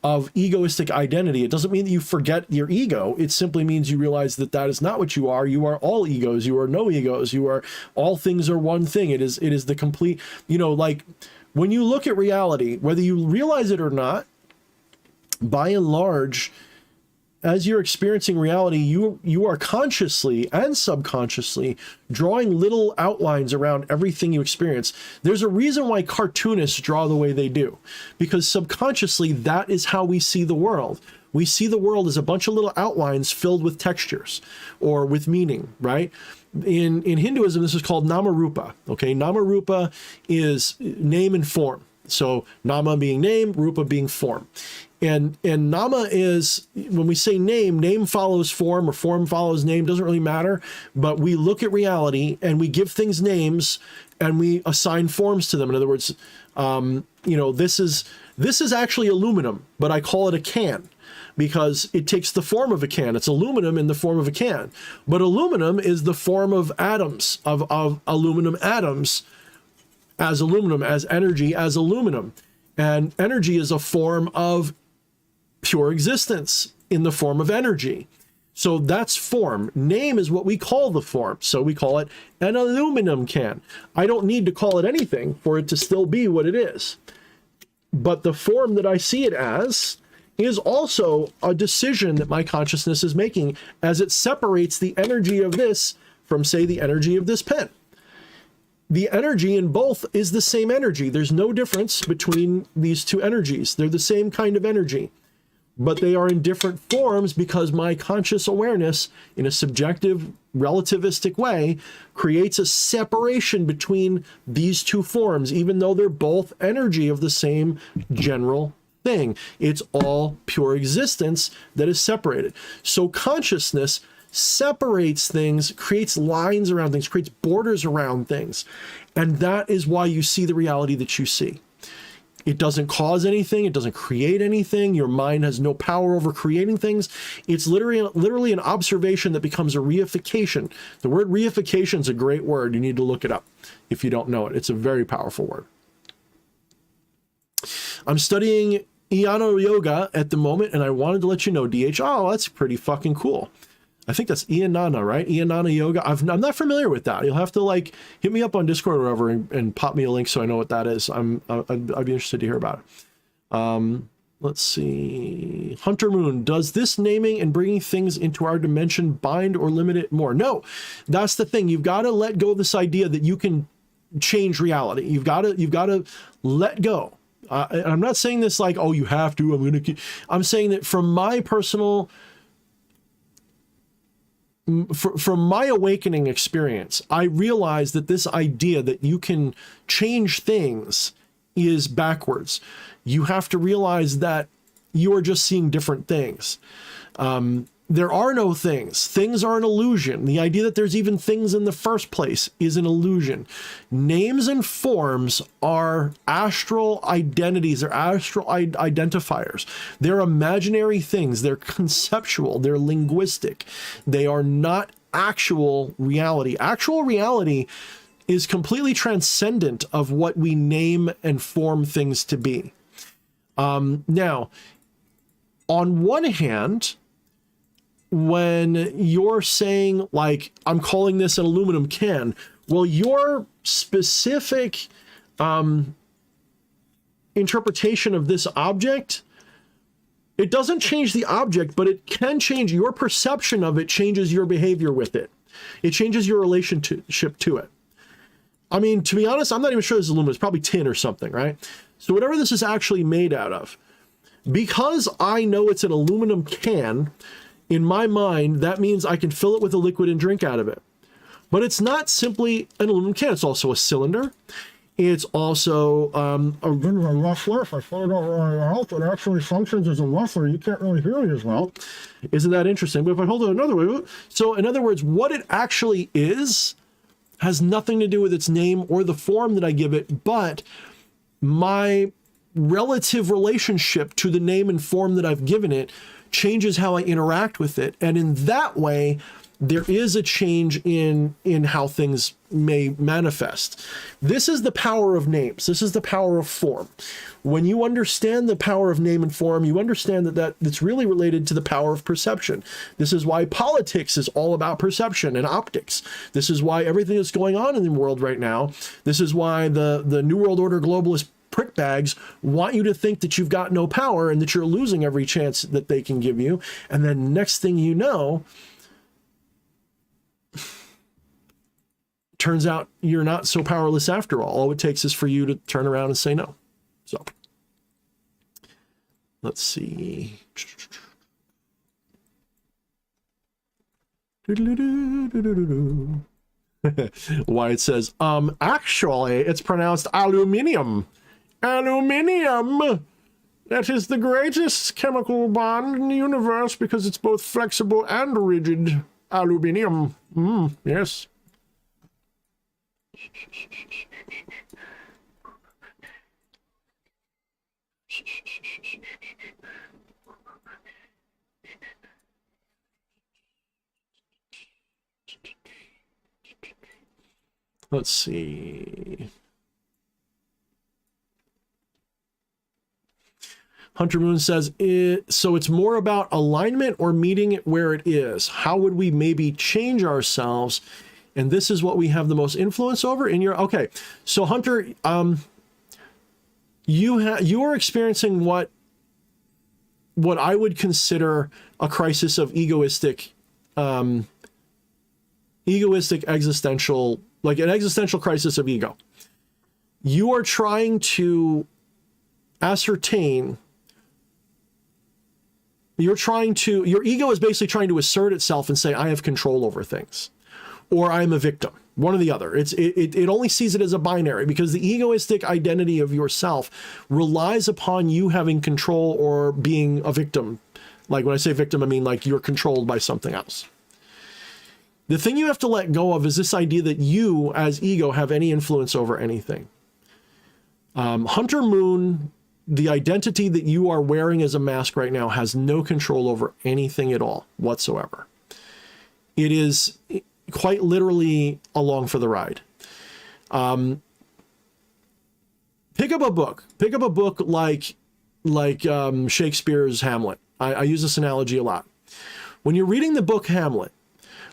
of egoistic identity. It doesn't mean that you forget your ego. It simply means you realize that that is not what you are. You are all egos. You are no egos. You are, all things are one thing. It is the complete, you know, like when you look at reality, whether you realize it or not, by and large, as you're experiencing reality, you are consciously and subconsciously drawing little outlines around everything you experience. There's a reason why cartoonists draw the way they do, because subconsciously that is how we see the world. We see the world as a bunch of little outlines filled with textures or with meaning, right? In Hinduism, this is called Namarupa. Okay, Namarupa is name and form. So Nama being name, Rupa being form. And Nama is, when we say name follows form or form follows name, doesn't really matter. But we look at reality and we give things names and we assign forms to them. In other words, you know, this is actually aluminum, but I call it a can because it takes the form of a can. It's aluminum in the form of a can. But aluminum is the form of atoms, of aluminum atoms, as aluminum, as energy, as aluminum. And energy is a form of pure existence in the form of energy. So that's form. Name is what we call the form. So we call it an aluminum can. I don't need to call it anything for it to still be what it is. But the form that I see it as is also a decision that my consciousness is making as it separates the energy of this from, say, the energy of this pen. The energy in both is the same energy. There's no difference between these two energies. They're the same kind of energy, but they are in different forms because my conscious awareness, in a subjective, relativistic way, creates a separation between these two forms, even though they're both energy of the same general thing. It's all pure existence that is separated. So consciousness separates things, creates lines around things, creates borders around things. And that is why you see the reality that you see. It doesn't cause anything. It doesn't create anything. Your mind has no power over creating things. It's literally an observation that becomes a reification. The word reification is a great word. You need to look it up if you don't know it. It's a very powerful word. I'm studying Jnana Yoga at the moment, and I wanted to let you know, DH, oh, that's pretty fucking cool. I think that's Jnana, right? Jnana Yoga. I'm not familiar with that. You'll have to like hit me up on Discord or whatever and pop me a link so I know what that is. I'd be interested to hear about it. Let's see. Hunter Moon, does this naming and bringing things into our dimension bind or limit it more? No, that's the thing. You've got to let go of this idea that you can change reality. You've got to let go. And I'm not saying this like, oh, you have to. I'm saying that from my personal. From my awakening experience, I realized that this idea that you can change things is backwards. You have to realize that you are just seeing different things. There are no things. Things are an illusion. The idea that there's even things in the first place is an illusion. Names and forms are astral identities. They're astral identifiers. They're imaginary things. They're conceptual. They're linguistic. They are not actual reality. Actual reality is completely transcendent of what we name and form things to be. Now, on one hand, when you're saying, like, I'm calling this an aluminum can, well, your specific interpretation of this object, it doesn't change the object, but it can change your perception of it, changes your behavior with it. It changes your relationship to it. I mean, to be honest, I'm not even sure this is aluminum. It's probably tin or something, right? So whatever this is actually made out of, because I know it's an aluminum can, in my mind, that means I can fill it with a liquid and drink out of it. But it's not simply an aluminum can. It's also a cylinder. It's also a bit of a muffler. If I put it over on your mouth, it actually functions as a muffler. You can't really hear me as well. Isn't that interesting? But if I hold it another way, so in other words, what it actually is has nothing to do with its name or the form that I give it, but my relative relationship to the name and form that I've given it changes how I interact with it. And in that way, there is a change in how things may manifest. This is the power of names. This is the power of form. When you understand the power of name and form, you understand that it's really related to the power of perception. This is why politics is all about perception and optics. This is why everything that's going on in the world right now, this is why the New World Order globalist prickbags want you to think that you've got no power and that you're losing every chance that they can give you. And then next thing you know, turns out you're not so powerless after all. All it takes is for you to turn around and say no. So let's see. Why it says, actually, it's pronounced aluminium. Aluminium. That is the greatest chemical bond in the universe because it's both flexible and rigid. Aluminium. Yes. Let's see. Hunter Moon says, so it's more about alignment or meeting it where it is. How would we maybe change ourselves? And this is what we have the most influence over in your, okay. So Hunter, you are experiencing what I would consider a crisis of egoistic existential, like an existential crisis of ego. You are trying to ascertain, your ego is basically trying to assert itself and say, I have control over things, or I'm a victim, one or the other. It only sees it as a binary because the egoistic identity of yourself relies upon you having control or being a victim. Like when I say victim, I mean like you're controlled by something else. The thing you have to let go of is this idea that you as ego have any influence over anything. Hunter Moon, the identity that you are wearing as a mask right now has no control over anything at all whatsoever. It is quite literally along for the ride. Pick up a book like Shakespeare's Hamlet. I use this analogy a lot. When you're reading the book Hamlet,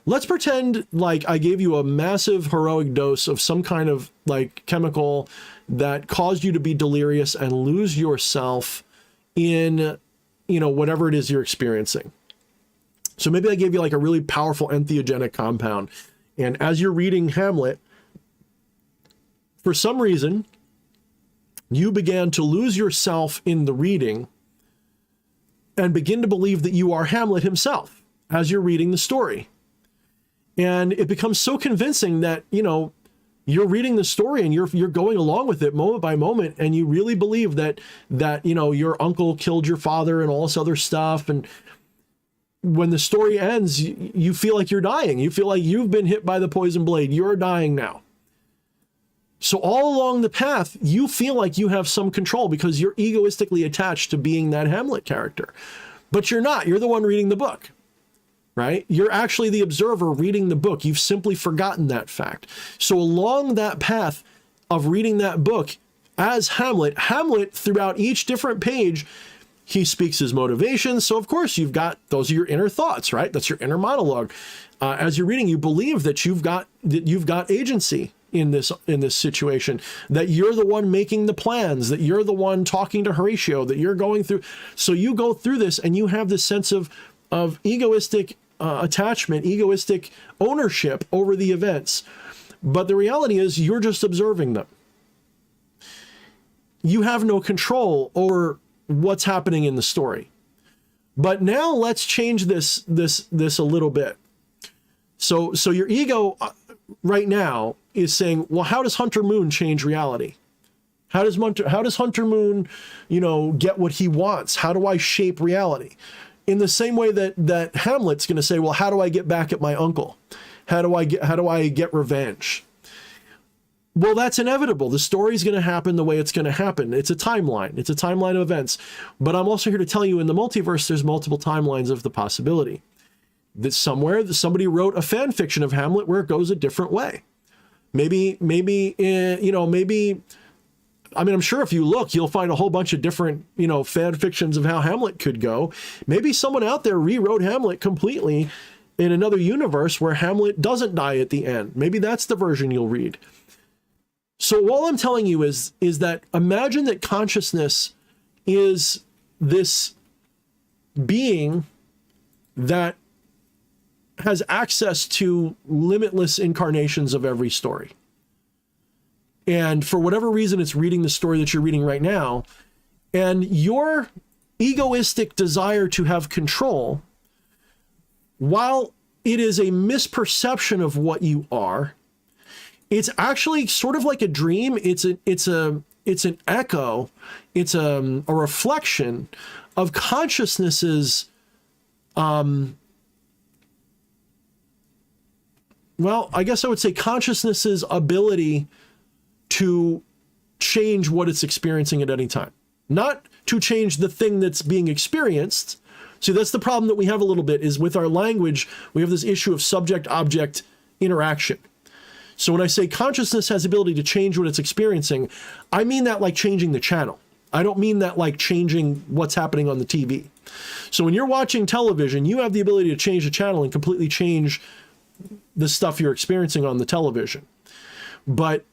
let's pretend like I gave you a massive heroic dose of some kind of like chemical that caused you to be delirious and lose yourself in, whatever it is you're experiencing. So maybe I gave you like a really powerful entheogenic compound. And as you're reading Hamlet, for some reason, you began to lose yourself in the reading and begin to believe that you are Hamlet himself as you're reading the story. And it becomes so convincing that, you're reading the story and you're going along with it moment by moment. And you really believe that, your uncle killed your father and all this other stuff. And when the story ends, you feel like you're dying. You feel like you've been hit by the poison blade. You're dying now. So all along the path, you feel like you have some control because you're egoistically attached to being that Hamlet character. But you're not. You're the one reading the book. Right? You're actually the observer reading the book. You've simply forgotten that fact. So along that path of reading that book as Hamlet, throughout each different page, he speaks his motivations. So of course you've got, those are your inner thoughts, right? That's your inner monologue. As you're reading, you believe that you've got agency in this situation, that you're the one making the plans, that you're the one talking to Horatio, that you're going through. So you go through this and you have this sense of egoistic attachment, egoistic ownership over the events. But the reality is you're just observing them. You have no control over what's happening in the story. But now let's change this a little bit. So your ego right now is saying, well, how does Hunter Moon change reality? How does Hunter Moon, get what he wants? How do I shape reality? In the same way that Hamlet's going to say, well, how do I get back at my uncle? How do I get revenge? Well, that's inevitable. The story's going to happen the way it's going to happen. It's a timeline. It's a timeline of events. But I'm also here to tell you in the multiverse, there's multiple timelines of the possibility. That somewhere somebody wrote a fan fiction of Hamlet where it goes a different way. Maybe, I mean, I'm sure if you look, you'll find a whole bunch of different, fan fictions of how Hamlet could go. Maybe someone out there rewrote Hamlet completely in another universe where Hamlet doesn't die at the end. Maybe that's the version you'll read. So all I'm telling you is that imagine that consciousness is this being that has access to limitless incarnations of every story. And for whatever reason, it's reading the story that you're reading right now. And your egoistic desire to have control, while it is a misperception of what you are, it's actually sort of like a dream. It's an echo. It's a reflection of consciousness's, well, I guess I would say consciousness's ability to change what it's experiencing at any time, not to change the thing that's being experienced. See, that's the problem that we have a little bit is with our language, we have this issue of subject-object interaction. So when I say consciousness has the ability to change what it's experiencing, I mean that like changing the channel. I don't mean that like changing what's happening on the TV. So when you're watching television, you have the ability to change the channel and completely change the stuff you're experiencing on the television. But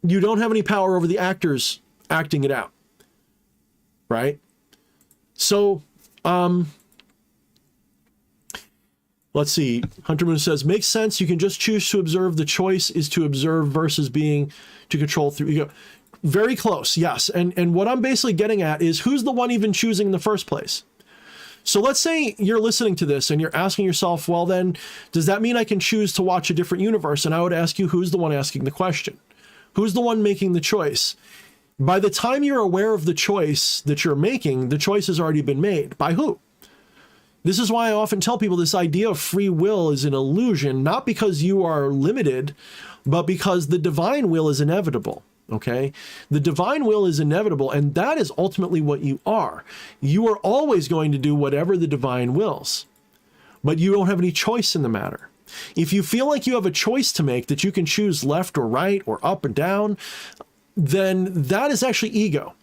you don't have any power over the actors acting it out, right? So, let's see. Hunter Moon says, makes sense. You can just choose to observe. The choice is to observe versus being to control through ego. Very close, yes. And what I'm basically getting at is who's the one even choosing in the first place? So let's say you're listening to this and you're asking yourself, well, then does that mean I can choose to watch a different universe? And I would ask you, who's the one asking the question? Who's the one making the choice? By the time you're aware of the choice that you're making, the choice has already been made. By who? This is why I often tell people this idea of free will is an illusion, not because you are limited, but because the divine will is inevitable. Okay? The divine will is inevitable, and that is ultimately what you are. You are always going to do whatever the divine wills, but you don't have any choice in the matter. If you feel like you have a choice to make, that you can choose left or right or up and down, then that is actually ego.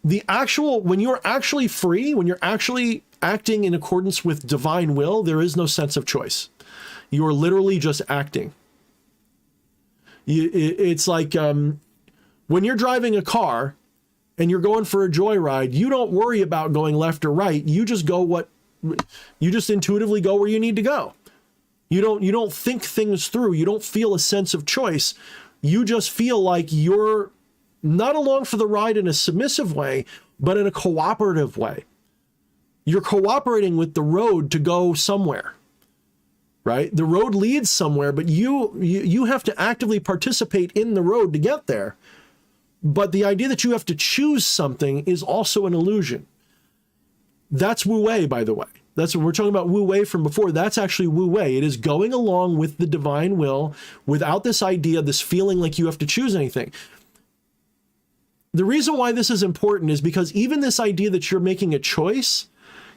When you're actually free, when you're actually acting in accordance with divine will, there is no sense of choice. You are literally just acting. It's like when you're driving a car and you're going for a joyride, you don't worry about going left or right. You just intuitively go where you need to go. You don't think things through. You don't feel a sense of choice. You just feel like you're not along for the ride in a submissive way, but in a cooperative way. You're cooperating with the road to go somewhere, right? The road leads somewhere, but you have to actively participate in the road to get there. But the idea that you have to choose something is also an illusion. That's Wu Wei, by the way. That's what we're talking about. Wu Wei from before. That's actually Wu Wei. It is going along with the divine will without this idea, this feeling like you have to choose anything. The reason why this is important is because even this idea that you're making a choice,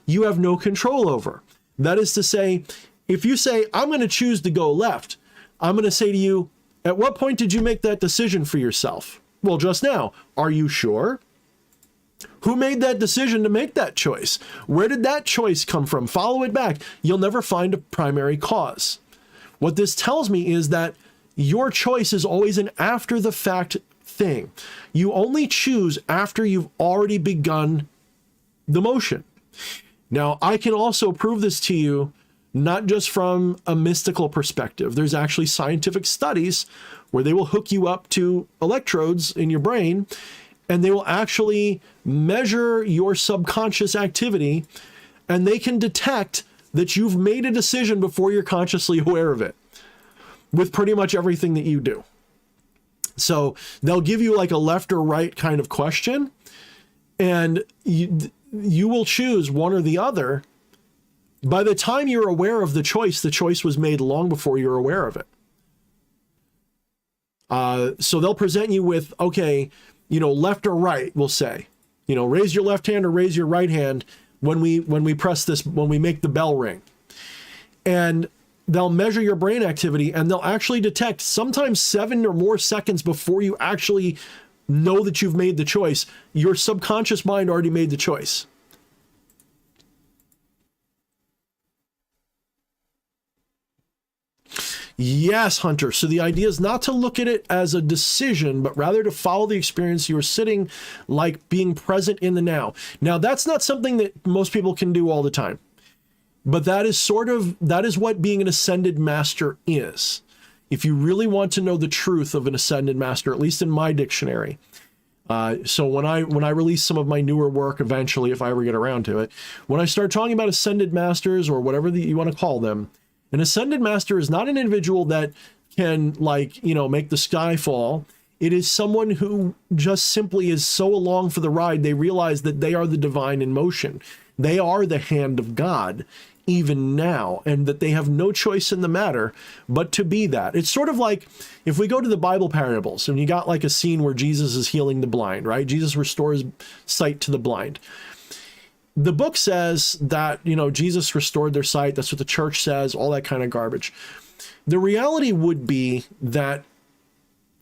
you have no control over. That is to say, if you say, I'm going to choose to go left, I'm going to say to you, at what point did you make that decision for yourself? Well, just now. Are you sure? Who made that decision to make that choice? Where did that choice come from? Follow it back. You'll never find a primary cause. What this tells me is that your choice is always an after the fact thing. You only choose after you've already begun the motion. Now, I can also prove this to you, not just from a mystical perspective. There's actually scientific studies where they will hook you up to electrodes in your brain, and they will actually measure your subconscious activity, and they can detect that you've made a decision before you're consciously aware of it. with pretty much everything that you do. So they'll give you like a left or right kind of question, and you will choose one or the other. By the time you're aware of the choice was made long before you're aware of it. So they'll present you with, okay, left or right, we'll say, raise your left hand or raise your right hand when we press this, when we make the bell ring. And they'll measure your brain activity, and they'll actually detect sometimes 7 or more seconds before you actually know that you've made the choice. Your subconscious mind already made the choice. Yes, Hunter. So the idea is not to look at it as a decision, but rather to follow the experience. You are sitting like being present in the now. Now, that's not something that most people can do all the time, but that is what being an ascended master is. If you really want to know the truth of an ascended master, at least in my dictionary. So when I release some of my newer work eventually, if I ever get around to it, when I start talking about ascended masters or whatever you want to call them, an ascended master is not an individual that can make the sky fall. It is someone who just simply is so along for the ride. They realize that they are the divine in motion. They are the hand of God even now, and that they have no choice in the matter but to be that. It's sort of like if we go to the Bible parables and you got like a scene where Jesus is healing the blind, right? Jesus restores sight to the blind. The book says that, Jesus restored their sight. That's what the church says, all that kind of garbage. The reality would be that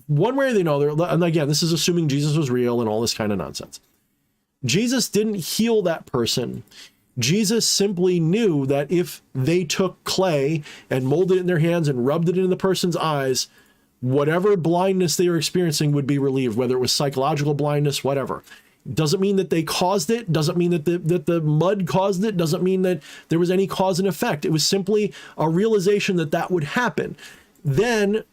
one way or the other, and again, this is assuming Jesus was real and all this kind of nonsense. Jesus didn't heal that person. Jesus simply knew that if they took clay and molded it in their hands and rubbed it into the person's eyes, whatever blindness they were experiencing would be relieved, whether it was psychological blindness, whatever. Doesn't mean that they caused it. Doesn't mean that the mud caused it. Doesn't mean that there was any cause and effect. It was simply a realization that would happen. Then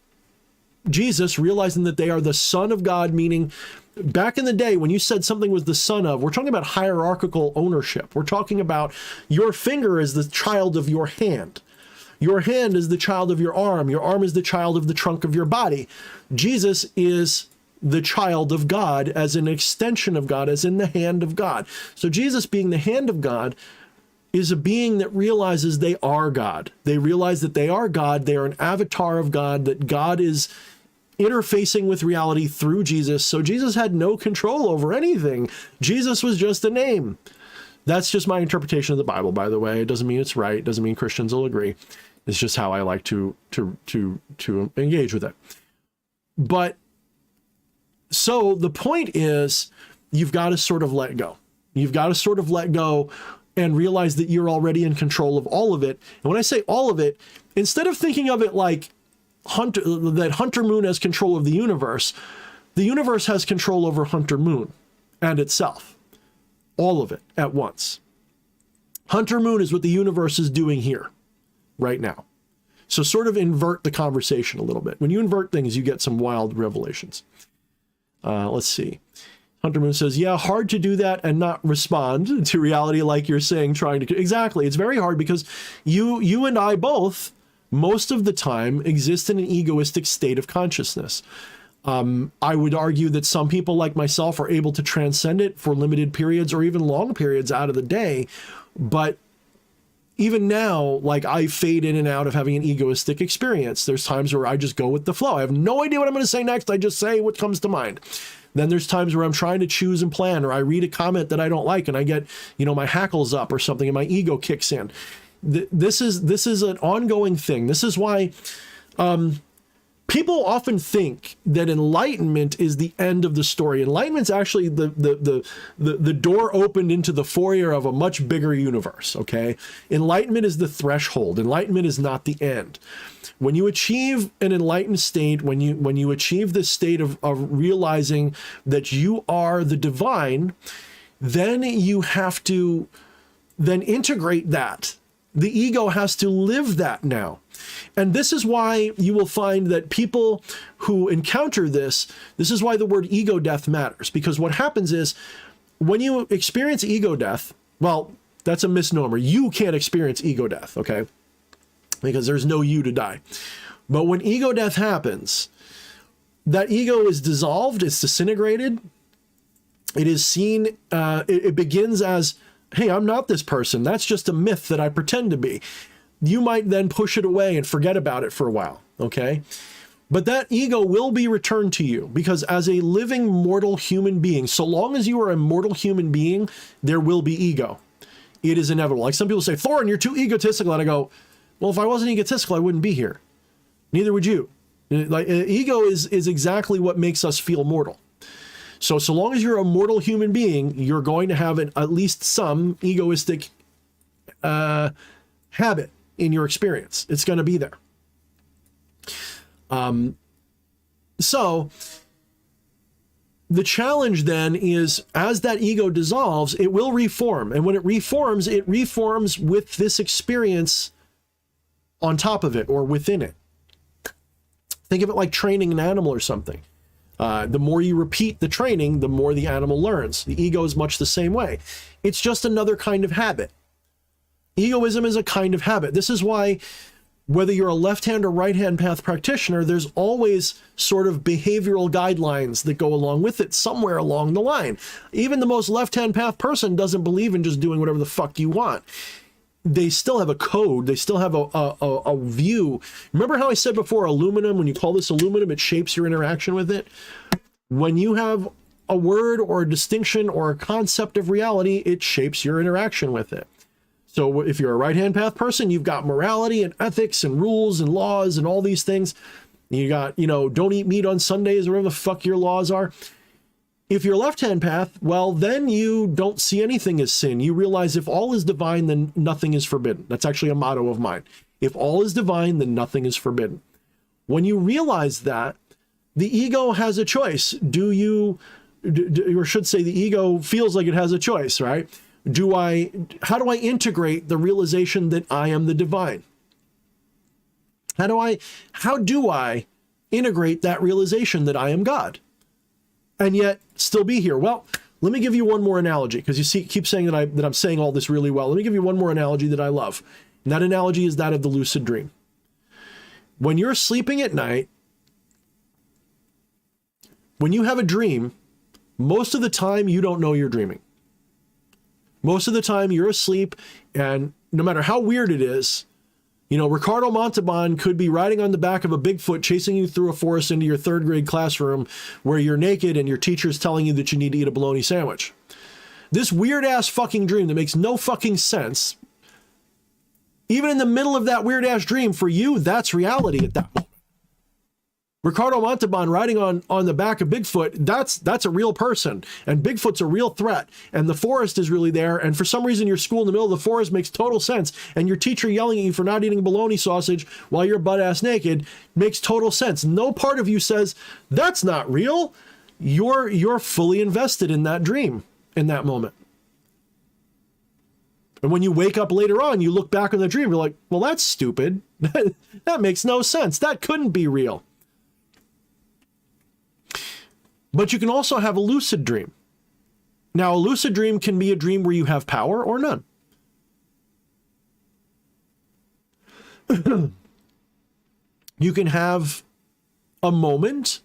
Jesus, realizing that they are the Son of God, meaning back in the day when you said something was the son of, we're talking about hierarchical ownership. We're talking about your finger is the child of your hand. Your hand is the child of your arm. Your arm is the child of the trunk of your body. Jesus is the child of God as an extension of God, as in the hand of God. So Jesus, being the hand of God, is a being that realizes they are God. They realize that they are God. They are an avatar of God, that God is interfacing with reality through Jesus. So Jesus had no control over anything. Jesus was just a name. That's just my interpretation of the Bible, by the way. It doesn't mean it's right. It doesn't mean Christians will agree. It's just how I like to engage with it. But so the point is, you've got to sort of let go. You've got to sort of let go and realize that you're already in control of all of it. And when I say all of it, instead of thinking of it like Hunter Moon has control of the universe has control over Hunter Moon and itself. All of it at once. Hunter Moon is what the universe is doing here, right now. So sort of invert the conversation a little bit. When you invert things, you get some wild revelations. Let's see. Hunter Moon says, yeah, hard to do that and not respond to reality like you're saying, trying to... Exactly. It's very hard because you and I both, most of the time, exist in an egoistic state of consciousness. I would argue that some people like myself are able to transcend it for limited periods or even long periods out of the day. But even now, like, I fade in and out of having an egoistic experience. There's times where I just go with the flow. I have no idea what I'm going to say next. I just say what comes to mind. Then there's times where I'm trying to choose and plan, or I read a comment that I don't like and I get, my hackles up or something and my ego kicks in. This is an ongoing thing. This is why people often think that enlightenment is the end of the story. Enlightenment's actually the door opened into the foyer of a much bigger universe, okay? Enlightenment is the threshold. Enlightenment is not the end. When you achieve an enlightened state, when you achieve this state of realizing that you are the divine, then you have to then integrate that. The ego has to live that now. And this is why you will find that people who encounter this is why the word ego death matters. Because what happens is when you experience ego death, well, that's a misnomer. You can't experience ego death, okay? Because there's no you to die. But when ego death happens, that ego is dissolved, it's disintegrated. It is seen, it begins as, hey, I'm not this person. That's just a myth that I pretend to be. You might then push it away and forget about it for a while, okay? But that ego will be returned to you, because as a living mortal human being, so long as you are a mortal human being, there will be ego. It is inevitable. Like some people say, Thorne, you're too egotistical. And I go, well, if I wasn't egotistical, I wouldn't be here. Neither would you. Like, ego is exactly what makes us feel mortal. So long as you're a mortal human being, you're going to have at least some egoistic habit in your experience. It's going to be there. So the challenge then is, as that ego dissolves, it will reform. And when it reforms with this experience on top of it or within it. Think of it like training an animal or something. The more you repeat the training, the more the animal learns. The ego is much the same way. It's just another kind of habit. Egoism is a kind of habit. This is why, whether you're a left-hand or right-hand path practitioner, there's always sort of behavioral guidelines that go along with it somewhere along the line. Even the most left-hand path person doesn't believe in just doing whatever the fuck you want. They still have a code. They still have a view. Remember how I said before, aluminum, when you call this aluminum, it shapes your interaction with it? When you have a word or a distinction or a concept of reality, it shapes your interaction with it. So if you're a right-hand path person, you've got morality and ethics and rules and laws and all these things. You got, don't eat meat on Sundays or whatever the fuck your laws are. If you're left-hand path, well, then you don't see anything as sin. You realize if all is divine, then nothing is forbidden. That's actually a motto of mine. If all is divine, then nothing is forbidden. When you realize that, the ego has a choice. Or should say the ego feels like it has a choice, right? How do I integrate the realization that I am the divine? How do I integrate that realization that I am God and yet still be here? Well, let me give you one more analogy, because you keep saying that I'm saying all this really well. Let me give you one more analogy that I love. And that analogy is that of the lucid dream. When you're sleeping at night, when you have a dream, most of the time you don't know you're dreaming. Most of the time you're asleep, and no matter how weird it is, Ricardo Montalban could be riding on the back of a Bigfoot chasing you through a forest into your third grade classroom where you're naked and your teacher's telling you that you need to eat a bologna sandwich. This weird ass fucking dream that makes no fucking sense. Even in the middle of that weird ass dream, for you, that's reality at that moment. Ricardo Montalban riding on the back of Bigfoot, that's a real person, and Bigfoot's a real threat, and the forest is really there, and for some reason your school in the middle of the forest makes total sense, and your teacher yelling at you for not eating bologna sausage while you're butt-ass naked makes total sense. No part of you says, that's not real. You're fully invested in that dream in that moment. And when you wake up later on, you look back on the dream, you're like, well, that's stupid. That makes no sense. That couldn't be real. But you can also have a lucid dream. Now, a lucid dream can be a dream where you have power or none. You can have a moment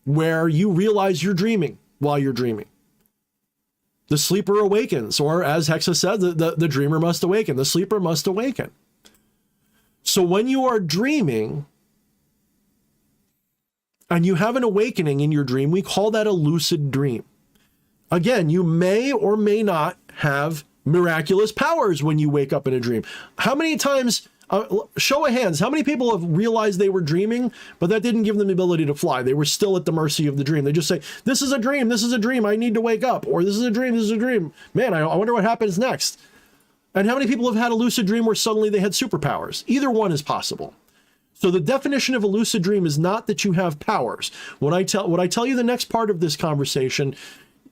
where you realize you're dreaming while you're dreaming. The sleeper awakens, or as Hexa said, the dreamer must awaken. The sleeper must awaken. So when you are dreaming, and you have an awakening in your dream, we call that a lucid dream. Again, you may or may not have miraculous powers when you wake up in a dream. How many times, show of hands, how many people have realized they were dreaming, but that didn't give them the ability to fly? They were still at the mercy of the dream. They just say, this is a dream, I need to wake up. Or this is a dream. Man, I wonder what happens next. And how many people have had a lucid dream where suddenly they had superpowers? Either one is possible. So the definition of a lucid dream is not that you have powers. What I tell you the next part of this conversation,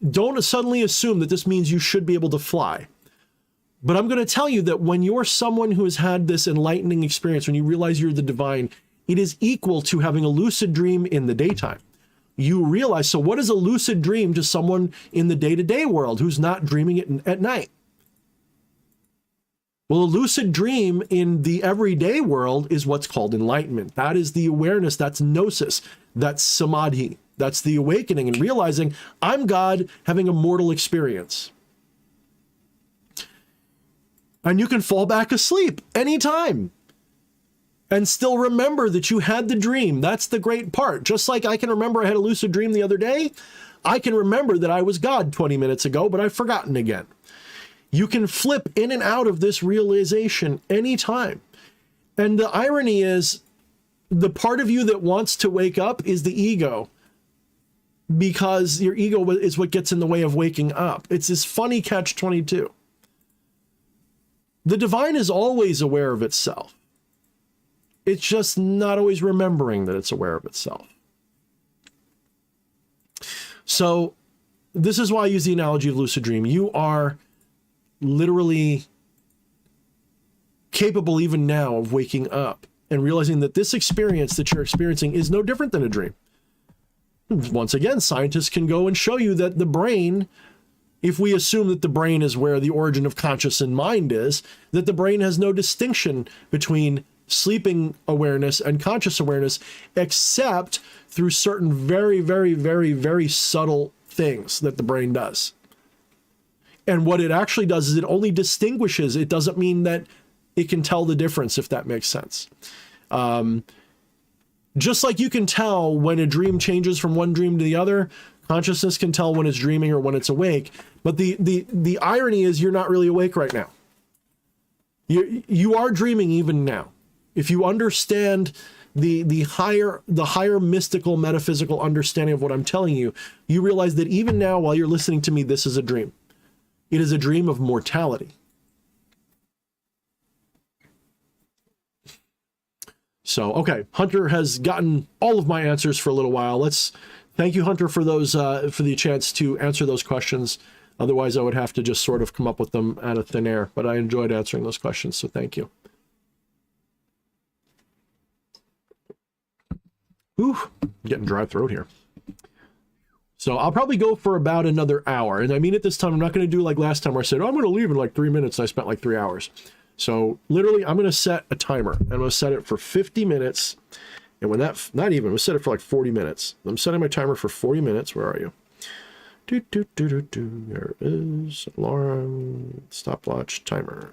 don't suddenly assume that this means you should be able to fly. But I'm going to tell you that when you're someone who has had this enlightening experience, when you realize you're the divine, it is equal to having a lucid dream in the daytime. You realize, so what is a lucid dream to someone in the day-to-day world who's not dreaming it at night? Well, a lucid dream in the everyday world is what's called enlightenment. That is the awareness, that's gnosis, that's samadhi. That's the awakening and realizing I'm God having a mortal experience. And you can fall back asleep anytime and still remember that you had the dream. That's the great part. Just like I can remember I had a lucid dream the other day, I can remember that I was God 20 minutes ago, but I've forgotten again. You can flip in and out of this realization anytime. And the irony is, the part of you that wants to wake up is the ego, because your ego is what gets in the way of waking up. It's this funny catch-22. The divine is always aware of itself. It's just not always remembering that it's aware of itself. So this is why I use the analogy of lucid dream. You are literally capable even now of waking up and realizing that this experience that you're experiencing is no different than a dream. Once again, scientists can go and show you that the brain, if we assume that the brain is where the origin of conscious and mind is, that the brain has no distinction between sleeping awareness and conscious awareness, except through certain very, very, very, very subtle things that the brain does. And what it actually does is it only distinguishes. It doesn't mean that it can tell the difference, if that makes sense. Just like you can tell when a dream changes from one dream to the other, consciousness can tell when it's dreaming or when it's awake. But the irony is you're not really awake right now. You are dreaming even now. If you understand the higher mystical, metaphysical understanding of what I'm telling you, you realize that even now, while you're listening to me, this is a dream. It is a dream of mortality. So, okay, Hunter has gotten all of my answers for a little while. Thank you, Hunter, for those, for the chance to answer those questions. Otherwise, I would have to just sort of come up with them out of thin air, but I enjoyed answering those questions, so thank you. Ooh, getting dry throat here. So I'll probably go for about another hour. And I mean, at this time, I'm not going to do like last time where I said, oh, I'm going to leave in like 3 minutes. And I spent like 3 hours. So literally, I'm going to set a timer. And I'm going to set it for 50 minutes. And when that, not even, I'm going to set it for like 40 minutes. I'm setting my timer for 40 minutes. Where are you? There it is. Alarm, stopwatch, timer.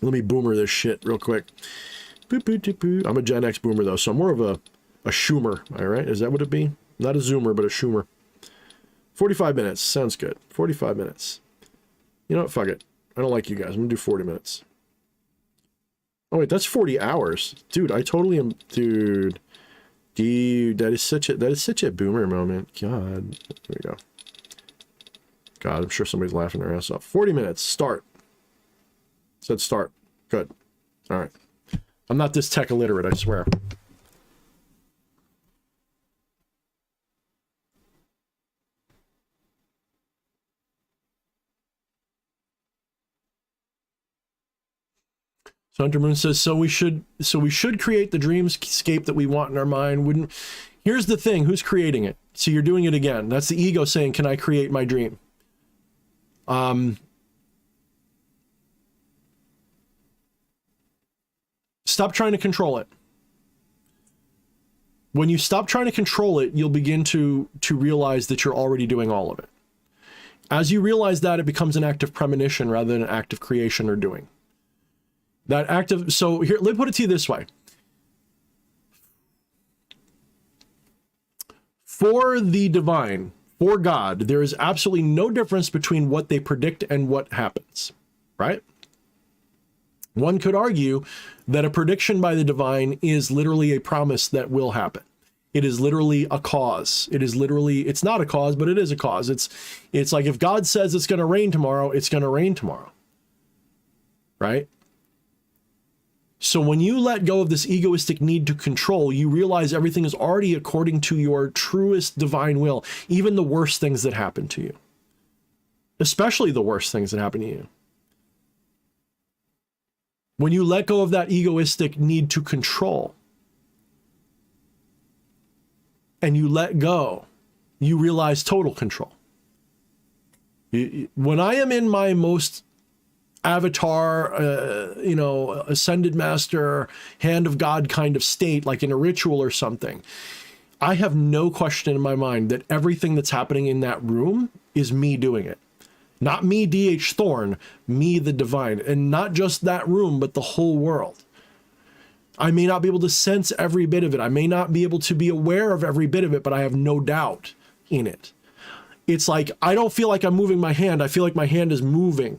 Let me boomer this shit real quick. I'm a Gen X boomer, though, so I'm more of a Schumer. All right, is that what it'd be? Not a Zoomer, but a Schumer. 45 minutes. Sounds good. 45 minutes. You know what? Fuck it. I don't like you guys. I'm going to do 40 minutes. Oh, wait. That's 40 hours. Dude, I totally am... Dude, that is such a boomer moment. God. There we go. God, I'm sure somebody's laughing their ass off. 40 minutes. Start. Said start. Good. All right. I'm not this tech illiterate, I swear. So Hunter Moon says, so we should create the dreamscape that we want in our mind. Here's the thing, who's creating it? So you're doing it again. That's the ego saying, can I create my dream? Stop trying to control it. When you stop trying to control it, you'll begin to realize that you're already doing all of it. As you realize that, it becomes an act of premonition rather than an act of creation or doing. That act of, so here, let me put it to you this way. For the divine, for God, there is absolutely no difference between what they predict and what happens, right? One could argue that a prediction by the divine is literally a promise that will happen. It is literally a cause. It is literally, it's not a cause, but it is a cause. It's like if God says it's going to rain tomorrow, it's going to rain tomorrow, right? So when you let go of this egoistic need to control, you realize everything is already according to your truest divine will, even the worst things that happen to you, especially the worst things that happen to you. When you let go of that egoistic need to control and you let go, you realize total control. When I am in my most avatar, you know, ascended master, hand of God kind of state, like in a ritual or something, I have no question in my mind that everything that's happening in that room is me doing it. Not me, D.H. Thorne, me, the divine. And not just that room, but the whole world. I may not be able to sense every bit of it. I may not be able to be aware of every bit of it, but I have no doubt in it. It's like, I don't feel like I'm moving my hand. I feel like my hand is moving.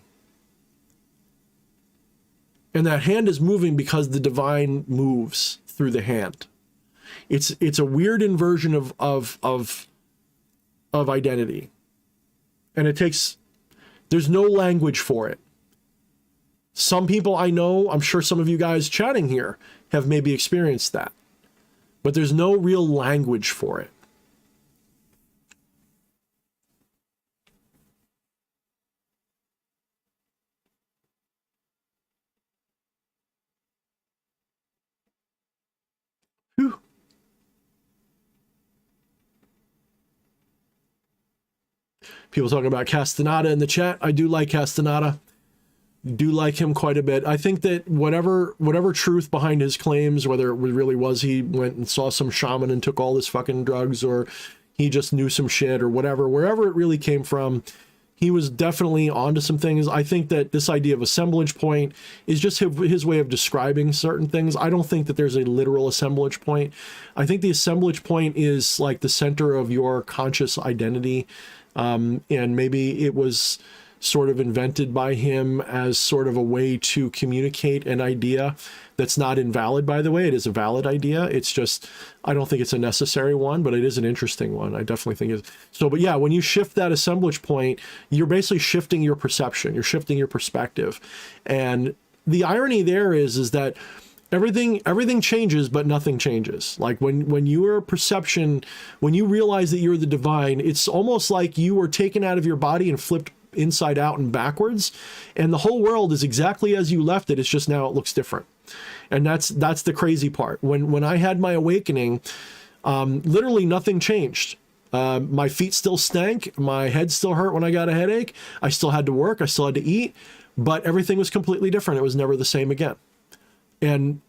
And that hand is moving because the divine moves through the hand. It's a weird inversion of identity. And it takes, there's no language for it. Some people I know, I'm sure some of you guys chatting here have maybe experienced that, but there's no real language for it. Whew. People talking about Castaneda in the chat. I do like Castaneda. Do like him quite a bit. I think that whatever truth behind his claims, whether it really was he went and saw some shaman and took all this fucking drugs, or he just knew some shit or whatever, wherever it really came from, he was definitely onto some things. I think that this idea of assemblage point is just his way of describing certain things. I don't think that there's a literal assemblage point. I think the assemblage point is like the center of your conscious identity. And maybe it was sort of invented by him as sort of a way to communicate an idea that's not invalid, by the way. It is a valid idea. It's just, I don't think it's a necessary one, but it is an interesting one. I definitely think it's so. But yeah, when you shift that assemblage point, you're basically shifting your perception, you're shifting your perspective. And the irony there is that everything changes, but nothing changes. Like when your perception, when you realize that you're the divine, it's almost like you were taken out of your body and flipped inside out and backwards, and the whole world is exactly as you left it. It's just now it looks different. And that's the crazy part. When I had my awakening, literally nothing changed. My feet still stank, my head still hurt when I got a headache, I still had to work, I still had to eat, but everything was completely different. It was never the same again. And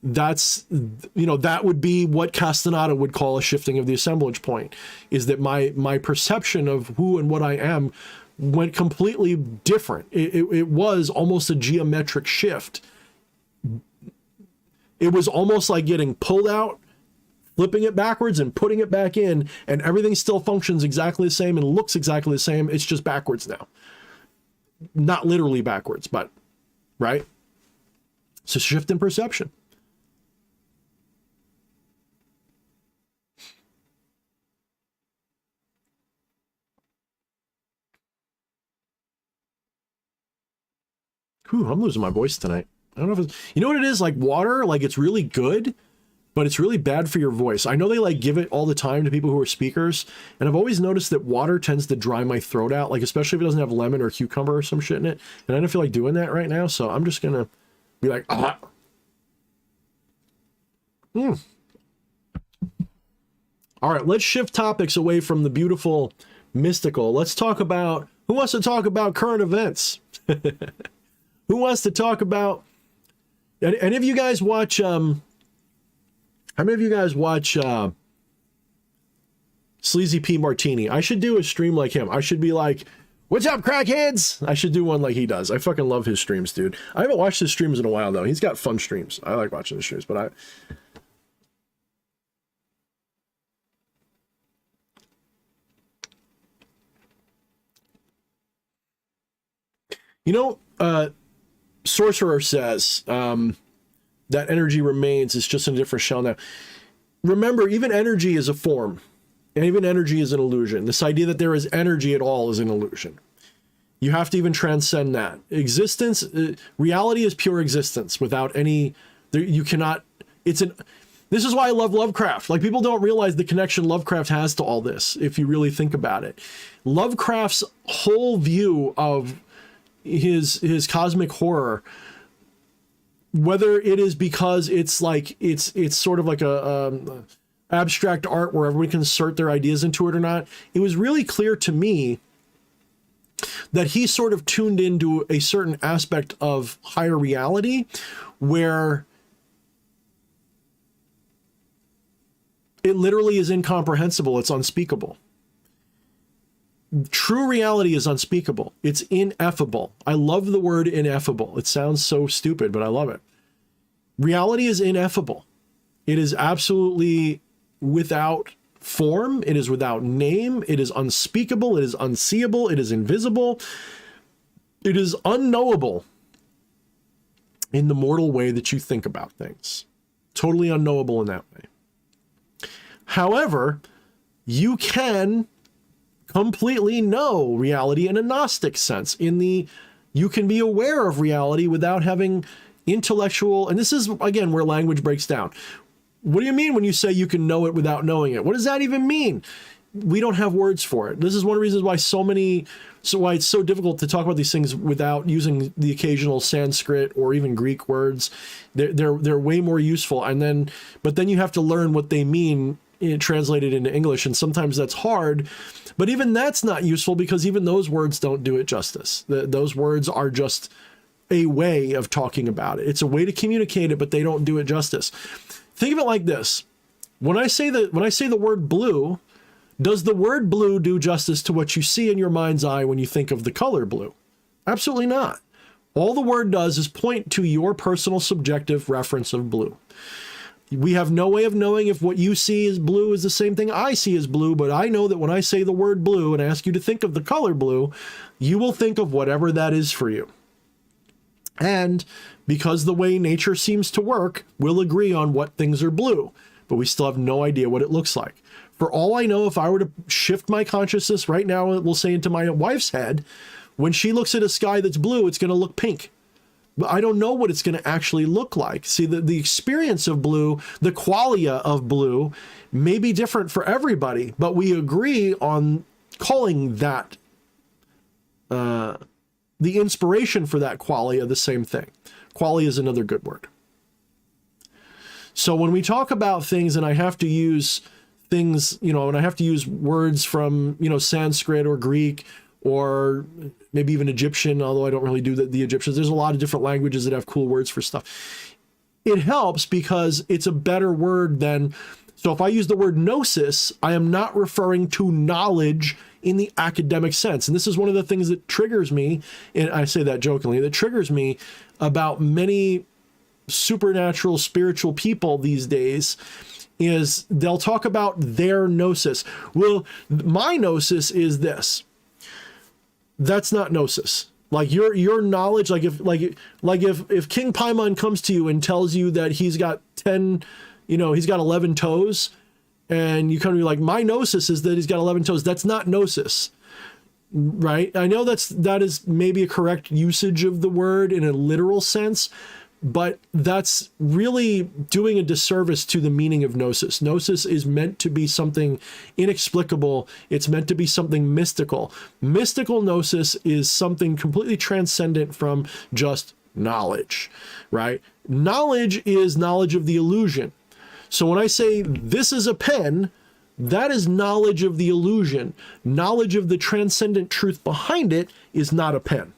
that's, you know, that would be what Castaneda would call a shifting of the assemblage point, is that my perception of who and what I am went completely different. It was almost a geometric shift. It was almost like getting pulled out, flipping it backwards and putting it back in, and everything still functions exactly the same and looks exactly the same. It's just backwards now. Not literally backwards, but right? It's a shift in perception. Whew, I'm losing my voice tonight. I don't know if it's, you know what it is, like water, like it's really good, but it's really bad for your voice. I know they like give it all the time to people who are speakers, and I've always noticed that water tends to dry my throat out, like especially if it doesn't have lemon or cucumber or some shit in it, and I don't feel like doing that right now, so I'm just gonna be like, ah. All right, let's shift topics away from the beautiful mystical. Let's talk about, who wants to talk about current events? Who wants to talk about, any of you guys watch, how many of you guys watch Sleazy P Martini? I should do a stream like him. I should be like, what's up, crackheads? I should do one like he does. I fucking love his streams, dude. I haven't watched his streams in a while, though. He's got fun streams. I like watching his streams, but you know, Sorcerer says that energy remains, it's just in a different shell now. Remember, even energy is a form, and even energy is an illusion. This idea that there is energy at all is an illusion. You have to even transcend that. Existence, reality is pure existence without any, you cannot, this is why I love Lovecraft. Like, people don't realize the connection Lovecraft has to all this, if you really think about it. Lovecraft's whole view of his cosmic horror, whether it is because it's like it's sort of like a abstract art where everyone can insert their ideas into it or not, it was really clear to me that he sort of tuned into a certain aspect of higher reality where it literally is incomprehensible. It's unspeakable. True reality is unspeakable. It's ineffable. I love the word ineffable. It sounds so stupid, but I love it. Reality is ineffable. It is absolutely without form. It is without name. It is unspeakable. It is unseeable. It is invisible. It is unknowable in the mortal way that you think about things. Totally unknowable in that way. However, you can completely know reality in a Gnostic sense. You can be aware of reality without having intellectual, and this is, again, where language breaks down. What do you mean when you say you can know it without knowing it? What does that even mean? We don't have words for it. This is one of the reasons why why it's so difficult to talk about these things without using the occasional Sanskrit or even Greek words. They're way more useful. But then you have to learn what they mean translated into English, and sometimes that's hard. But even that's not useful because even those words don't do it justice. Those words are just a way of talking about it. It's a way to communicate it, but they don't do it justice. Think of it like this. When I say the word blue, does the word blue do justice to what you see in your mind's eye when you think of the color blue? Absolutely not. All the word does is point to your personal subjective reference of blue. We have no way of knowing if what you see as blue is the same thing I see as blue, but I know that when I say the word blue and ask you to think of the color blue, you will think of whatever that is for you. And because the way nature seems to work, we'll agree on what things are blue, but we still have no idea what it looks like. For all I know, if I were to shift my consciousness right now, we'll say into my wife's head, when she looks at a sky that's blue, it's going to look pink. But I don't know what it's going to actually look like. See, the experience of blue, the qualia of blue may be different for everybody, but we agree on calling that, the inspiration for that qualia the same thing. Qualia is another good word. So when we talk about things and I have to use things, and I have to use words from, Sanskrit or Greek or maybe even Egyptian, although I don't really do the Egyptians. There's a lot of different languages that have cool words for stuff. It helps because it's a better word than, so if I use the word gnosis, I am not referring to knowledge in the academic sense. And this is one of the things that triggers me, and I say that jokingly, that triggers me about many supernatural spiritual people these days, is they'll talk about their gnosis. Well, my gnosis is this. That's not gnosis. Like your knowledge, like if King Paimon comes to you and tells you that he's got 10, he's got 11 toes, and you come to me like, my gnosis is that he's got 11 toes. That's not gnosis, right? I know that is maybe a correct usage of the word in a literal sense, but that's really doing a disservice to the meaning of gnosis. Gnosis is meant to be something inexplicable. It's meant to be something mystical. Mystical gnosis is something completely transcendent from just knowledge, right? Knowledge is knowledge of the illusion. So when I say this is a pen, that is knowledge of the illusion. Knowledge of the transcendent truth behind it is not a pen.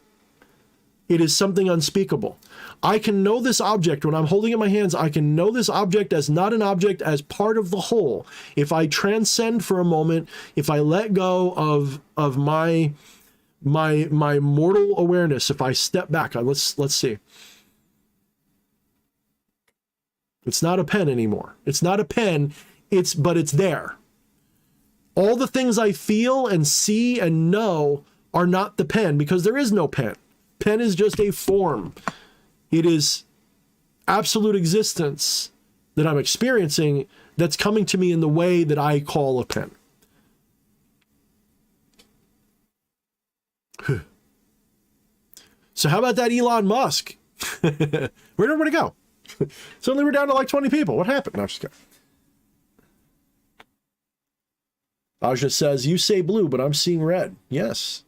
It is something unspeakable. I can know this object when I'm holding it in my hands. I can know this object as not an object, as part of the whole. If I transcend for a moment, if I let go of my mortal awareness, if I step back, let's see. It's not a pen anymore. It's not a pen. But it's there. All the things I feel and see and know are not the pen, because there is no pen. Pen is just a form. It is absolute existence that I'm experiencing that's coming to me in the way that I call a pen. So how about that Elon Musk? Where'd everybody go? Suddenly we're down to like 20 people. What happened? No, I'm just kidding. Aja says, you say blue, but I'm seeing red. Yes.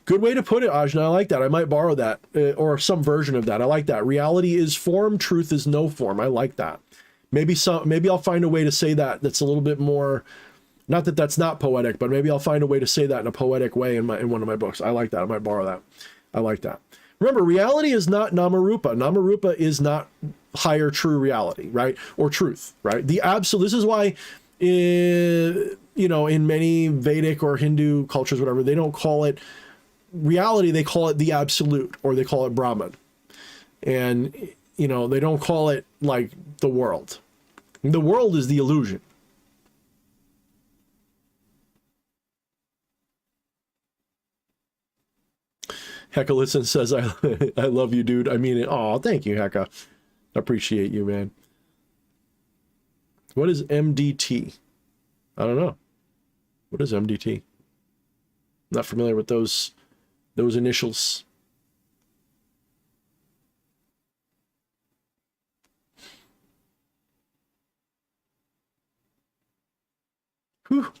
Good way to put it, Ajna. I like that. I might borrow that, or some version of that. I like that. Reality is form, truth is no form. I like that. Maybe I'll find a way to say that that's a little bit more Not that that's not poetic, but maybe I'll find a way to say that in a poetic way in one of my books. I like that. I might borrow that. I like that. Remember, reality is not Namarupa. Namarupa is not higher true reality, right? Or truth, right? The absolute. This is why, you know, in many Vedic or Hindu cultures, whatever, they don't call it reality. They call it the absolute, or they call it Brahman. And, you know, they don't call it like the world. The world is the illusion. Hecka Listen says, I love you, dude. I mean it. Oh, thank you, Hecka. Appreciate you, man. What is MDT? I don't know. What is MDT? Not familiar with those initials. Whew.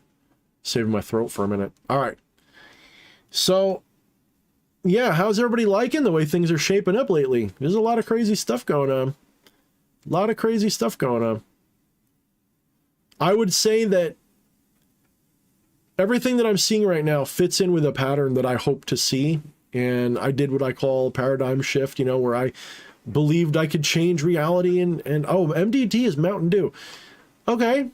Saving my throat for a minute. All right. So, yeah, how's everybody liking the way things are shaping up lately? There's a lot of crazy stuff going on. A lot of crazy stuff going on. I would say that everything that I'm seeing right now fits in with a pattern that I hope to see. And I did what I call a paradigm shift, you know, where I believed I could change reality and oh, MDT is Mountain Dew. Okay.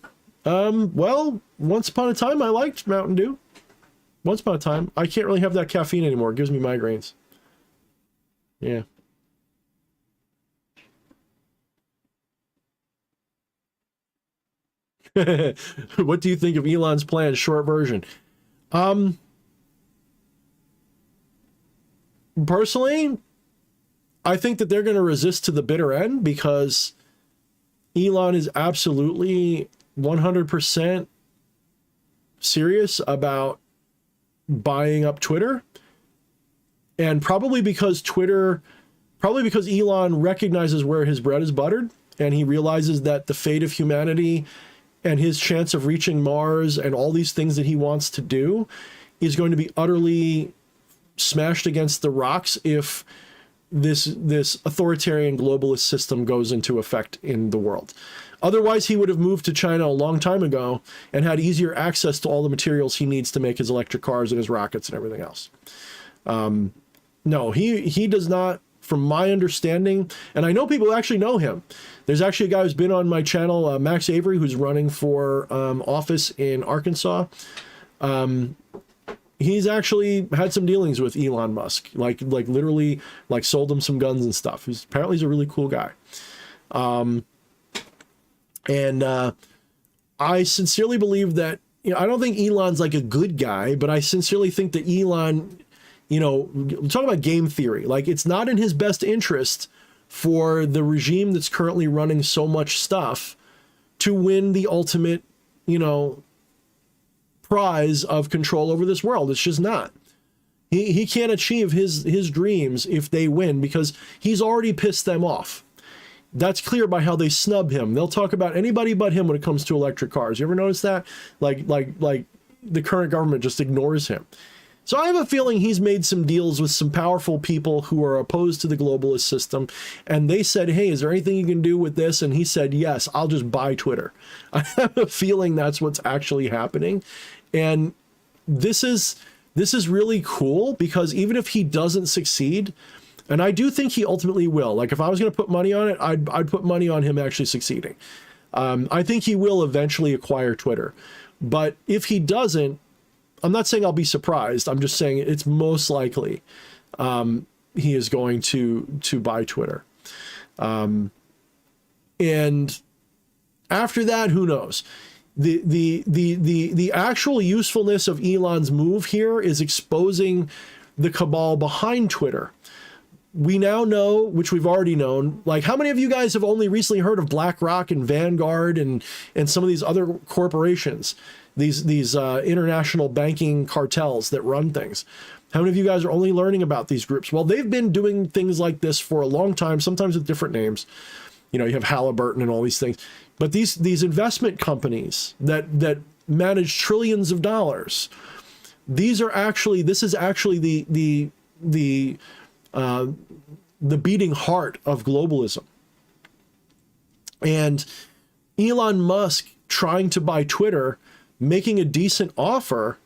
Well, once upon a time, I liked Mountain Dew. Once upon a time. I can't really have that caffeine anymore. It gives me migraines. Yeah. What do you think of Elon's plan? Short version. Personally, I think that they're going to resist to the bitter end because Elon is absolutely 100% serious about buying up Twitter. And probably because Elon recognizes where his bread is buttered, and he realizes that the fate of humanity and his chance of reaching Mars and all these things that he wants to do is going to be utterly smashed against the rocks if this authoritarian globalist system goes into effect in the world. Otherwise, he would have moved to China a long time ago and had easier access to all the materials he needs to make his electric cars and his rockets and everything else. No, he does not, from my understanding, and I know people who actually know him. There's actually a guy who's been on my channel, Max Avery, who's running for office in Arkansas. He's actually had some dealings with Elon Musk, like literally, like sold him some guns and stuff. Apparently he's a really cool guy. I sincerely believe that, you know, I don't think Elon's like a good guy, but I sincerely think that Elon, you know, talk about game theory, like it's not in his best interest for the regime that's currently running so much stuff to win the ultimate, you know, prize of control over this world. It's just not. He can't achieve his dreams if they win because he's already pissed them off. That's clear by how they snub him. They'll talk about anybody but him when it comes to electric cars. You ever notice that? Like the current government just ignores him. So I have a feeling he's made some deals with some powerful people who are opposed to the globalist system. And they said, hey, is there anything you can do with this? And he said, yes, I'll just buy Twitter. I have a feeling that's what's actually happening. And this is really cool because even if he doesn't succeed, and I do think he ultimately will, like if I was going to put money on it, I'd put money on him actually succeeding. I think he will eventually acquire Twitter. But if he doesn't, I'm not saying I'll be surprised. I'm just saying it's most likely he is going to buy Twitter. And after that, who knows? The actual usefulness of Elon's move here is exposing the cabal behind Twitter. We now know, which we've already known, like how many of you guys have only recently heard of BlackRock and Vanguard and some of these other corporations, these international banking cartels that run things? How many of you guys are only learning about these groups? Well, they've been doing things like this for a long time, sometimes with different names. You know, you have Halliburton and all these things. But these investment companies that manage trillions of dollars, this is actually the beating heart of globalism. And Elon Musk trying to buy Twitter making a decent offer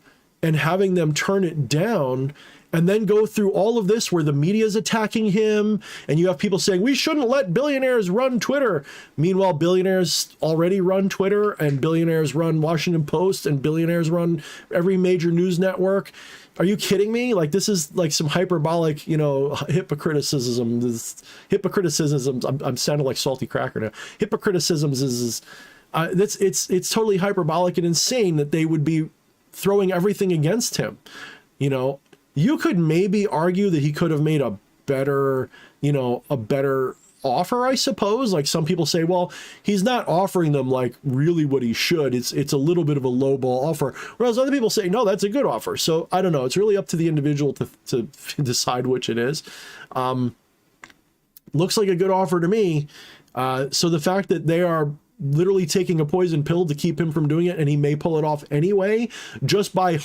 and having them turn it down, and then go through all of this where the media is attacking him, and you have people saying, we shouldn't let billionaires run Twitter. Meanwhile, billionaires already run Twitter, and billionaires run Washington Post, and billionaires run every major news network. Are you kidding me? Like, this is like some hyperbolic, you know, hypocriticism. I'm sounding like salty cracker now. Hypocriticisms it's totally hyperbolic and insane that they would be throwing everything against him. You know, you could maybe argue that he could have made a better offer, I suppose. Like, some people say, well, he's not offering them like really what he should. It's a little bit of a lowball offer. Whereas other people say, no, that's a good offer. So I don't know. It's really up to the individual to decide which it is. Looks like a good offer to me. So the fact that they are literally taking a poison pill to keep him from doing it, and he may pull it off anyway, just by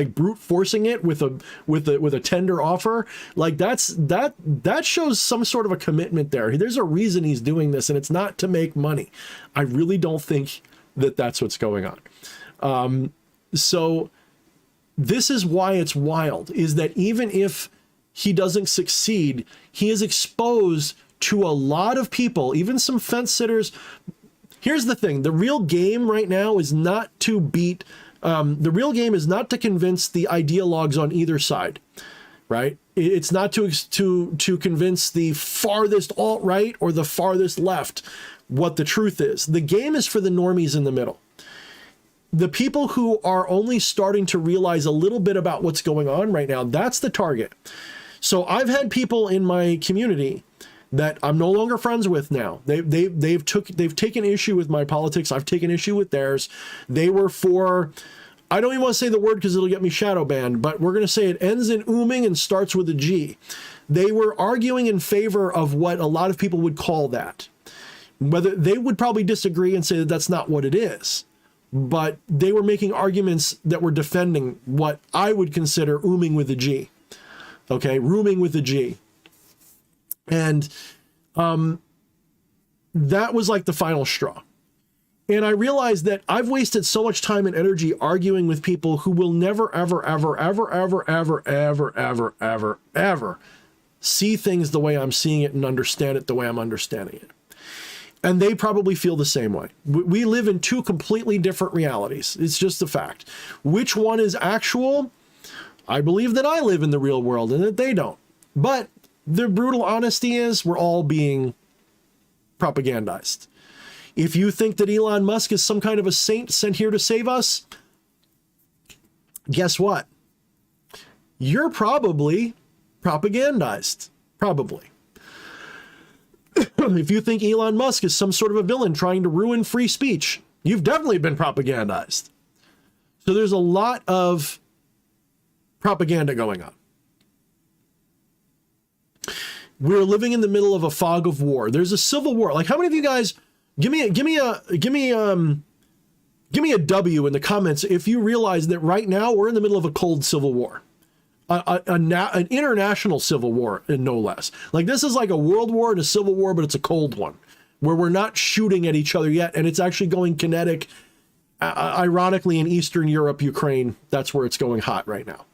brute forcing it with a tender offer, like that shows some sort of a commitment there. There's a reason he's doing this, and it's not to make money. I really don't think that that's what's going on. So this is why it's wild, is that even if he doesn't succeed, he is exposed to a lot of people, even some fence sitters. Here's the thing. The real game right now is not to beat, the real game is not to convince the ideologues on either side, right? It's not to convince the farthest alt-right or the farthest left what the truth is. The game is for the normies in the middle. The people who are only starting to realize a little bit about what's going on right now, that's the target. So I've had people in my community that I'm no longer friends with now. They've taken issue with my politics. I've taken issue with theirs. They were for, I don't even want to say the word because it'll get me shadow banned, but we're going to say it ends in ooming and starts with a G. They were arguing in favor of what a lot of people would call that. Whether they would probably disagree and say that that's not what it is, but they were making arguments that were defending what I would consider ooming with a G. Okay, rooming with a G. And that was like the final straw. And I realized that I've wasted so much time and energy arguing with people who will never, ever, ever, ever, ever, ever, ever, ever, ever, ever see things the way I'm seeing it and understand it the way I'm understanding it. And they probably feel the same way. We live in two completely different realities. It's just a fact. Which one is actual? I believe that I live in the real world and that they don't. But the brutal honesty is we're all being propagandized. If you think that Elon Musk is some kind of a saint sent here to save us, guess what? You're probably propagandized. Probably. If you think Elon Musk is some sort of a villain trying to ruin free speech, you've definitely been propagandized. So there's a lot of propaganda going on. We're living in the middle of a fog of war. There's a civil war. Like, how many of you guys give me a W in the comments if you realize that right now we're in the middle of a cold civil war, an international civil war, and no less. Like, this is like a world war and a civil war, but it's a cold one where we're not shooting at each other yet, and it's actually going kinetic. Ironically, in Eastern Europe, Ukraine, that's where it's going hot right now.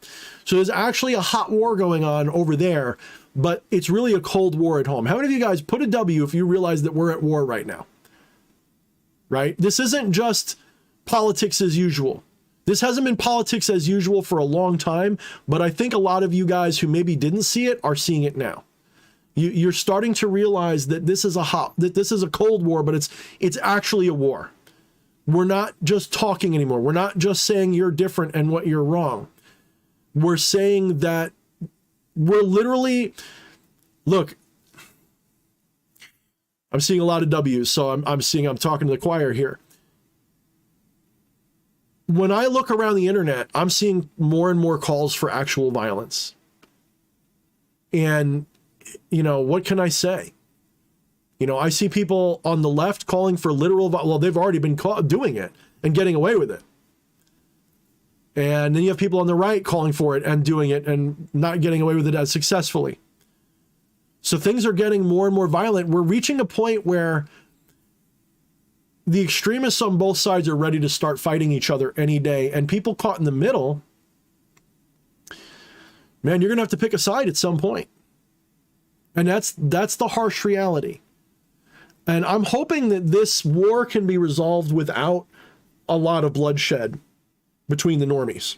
So there's actually a hot war going on over there, but it's really a cold war at home. How many of you guys put a W if you realize that we're at war right now? Right? This isn't just politics as usual. This hasn't been politics as usual for a long time, but I think a lot of you guys who maybe didn't see it are seeing it now. You're starting to realize that this is a cold war, but it's actually a war. We're not just talking anymore. We're not just saying you're different and what you're wrong. We're saying that we're literally, look, I'm seeing a lot of W's, so I'm talking to the choir here. When I look around the internet, I'm seeing more and more calls for actual violence. And, you know, what can I say? You know, I see people on the left calling for literal, well, they've already been doing it and getting away with it. And then you have people on the right calling for it and doing it and not getting away with it as successfully. So things are getting more and more violent. We're reaching a point where the extremists on both sides are ready to start fighting each other any day. And people caught in the middle, man, you're going to have to pick a side at some point. And that's the harsh reality. And I'm hoping that this war can be resolved without a lot of bloodshed between the normies.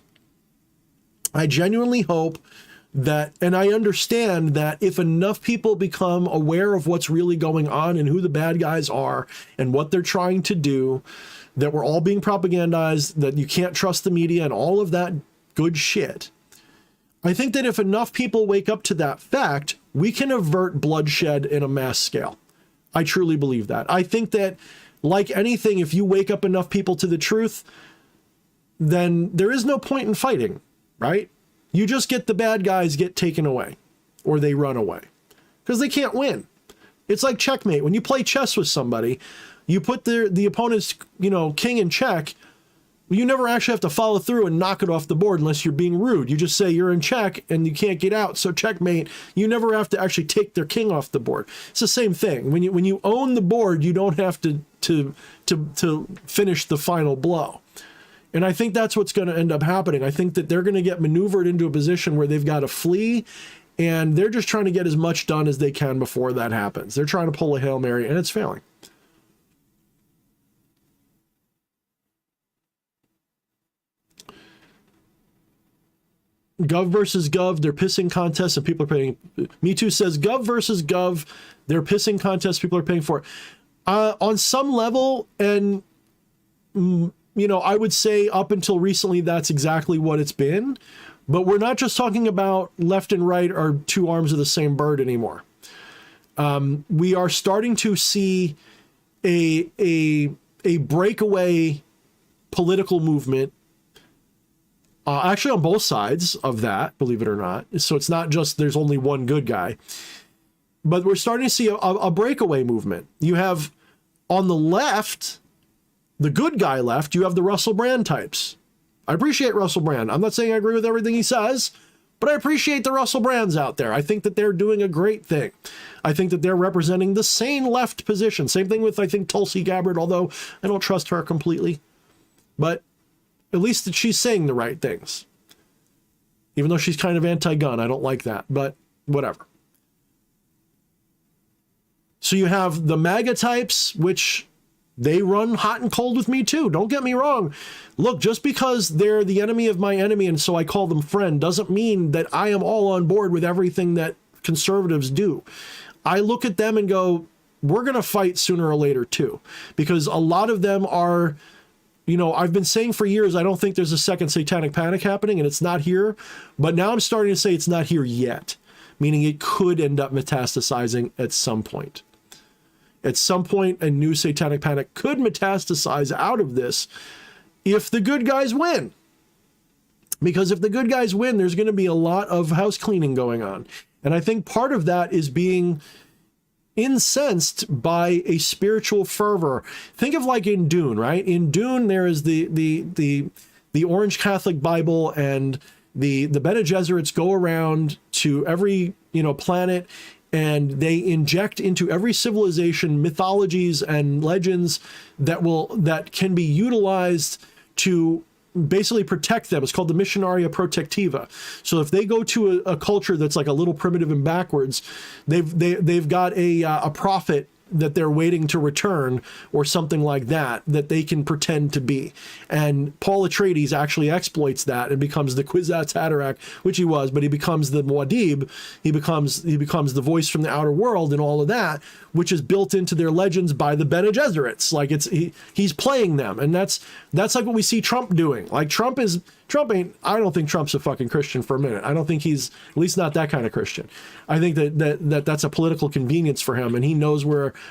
I genuinely hope that, and I understand that if enough people become aware of what's really going on and who the bad guys are and what they're trying to do, that we're all being propagandized, that you can't trust the media and all of that good shit. I think that if enough people wake up to that fact, we can avert bloodshed in a mass scale. I truly believe that. I think that, like anything, if you wake up enough people to the truth, then there is no point in fighting, right? You just get the bad guys get taken away or they run away because they can't win. It's like checkmate. When you play chess with somebody, you put the opponent's, king in check. You never actually have to follow through and knock it off the board unless you're being rude. You just say you're in check and you can't get out. So checkmate. You never have to actually take their king off the board. It's the same thing. When you own the board, you don't have to finish the final blow. And I think that's what's going to end up happening. I think that they're going to get maneuvered into a position where they've got to flee, and they're just trying to get as much done as they can before that happens. They're trying to pull a Hail Mary, and it's failing. Gov versus Gov, they're pissing contests and people are paying. Me Too says Gov versus Gov, they're pissing contests, people are paying for it. On some level, and I would say up until recently, that's exactly what it's been. But we're not just talking about left and right are two arms of the same bird anymore. We are starting to see a breakaway political movement, actually on both sides of that, believe it or not. So it's not just there's only one good guy. But we're starting to see a breakaway movement. You have on the left, the good guy left, you have the Russell Brand types. I appreciate Russell Brand. I'm not saying I agree with everything he says, but I appreciate the Russell Brands out there. I think that they're doing a great thing. I think that they're representing the sane left position. Same thing with, I think, Tulsi Gabbard, although I don't trust her completely. But at least that she's saying the right things. Even though she's kind of anti-gun. I don't like that, but whatever. So you have the MAGA types, which they run hot and cold with me too. Don't get me wrong. Look, just because they're the enemy of my enemy and so I call them friend doesn't mean that I am all on board with everything that conservatives do. I look at them and go, we're going to fight sooner or later too. Because a lot of them are, I've been saying for years, I don't think there's a second satanic panic happening and it's not here. But now I'm starting to say it's not here yet, meaning it could end up metastasizing at some point. At some point, a new satanic panic could metastasize out of this if the good guys win. Because if the good guys win, there's going to be a lot of house cleaning going on. And I think part of that is being incensed by a spiritual fervor. Think of like in Dune, right? In Dune, there is the Orange Catholic Bible, and the Bene Gesserits go around to every, planet, and they inject into every civilization mythologies and legends that can be utilized to basically protect them. It's called the Missionaria Protectiva. So if they go to a culture that's like a little primitive and backwards, they've got a prophet that they're waiting to return or something like that they can pretend to be. And Paul Atreides actually exploits that and becomes the Kwisatz Haderach, which he was, but he becomes the Muad'Dib. He becomes the voice from the outer world and all of that, which is built into their legends by the Bene Gesserits. Like he's playing them. And that's like what we see Trump doing. Like Trump ain't, I don't think Trump's a fucking Christian for a minute. I don't think he's, at least not that kind of Christian. I think that's a political convenience for him, and he knows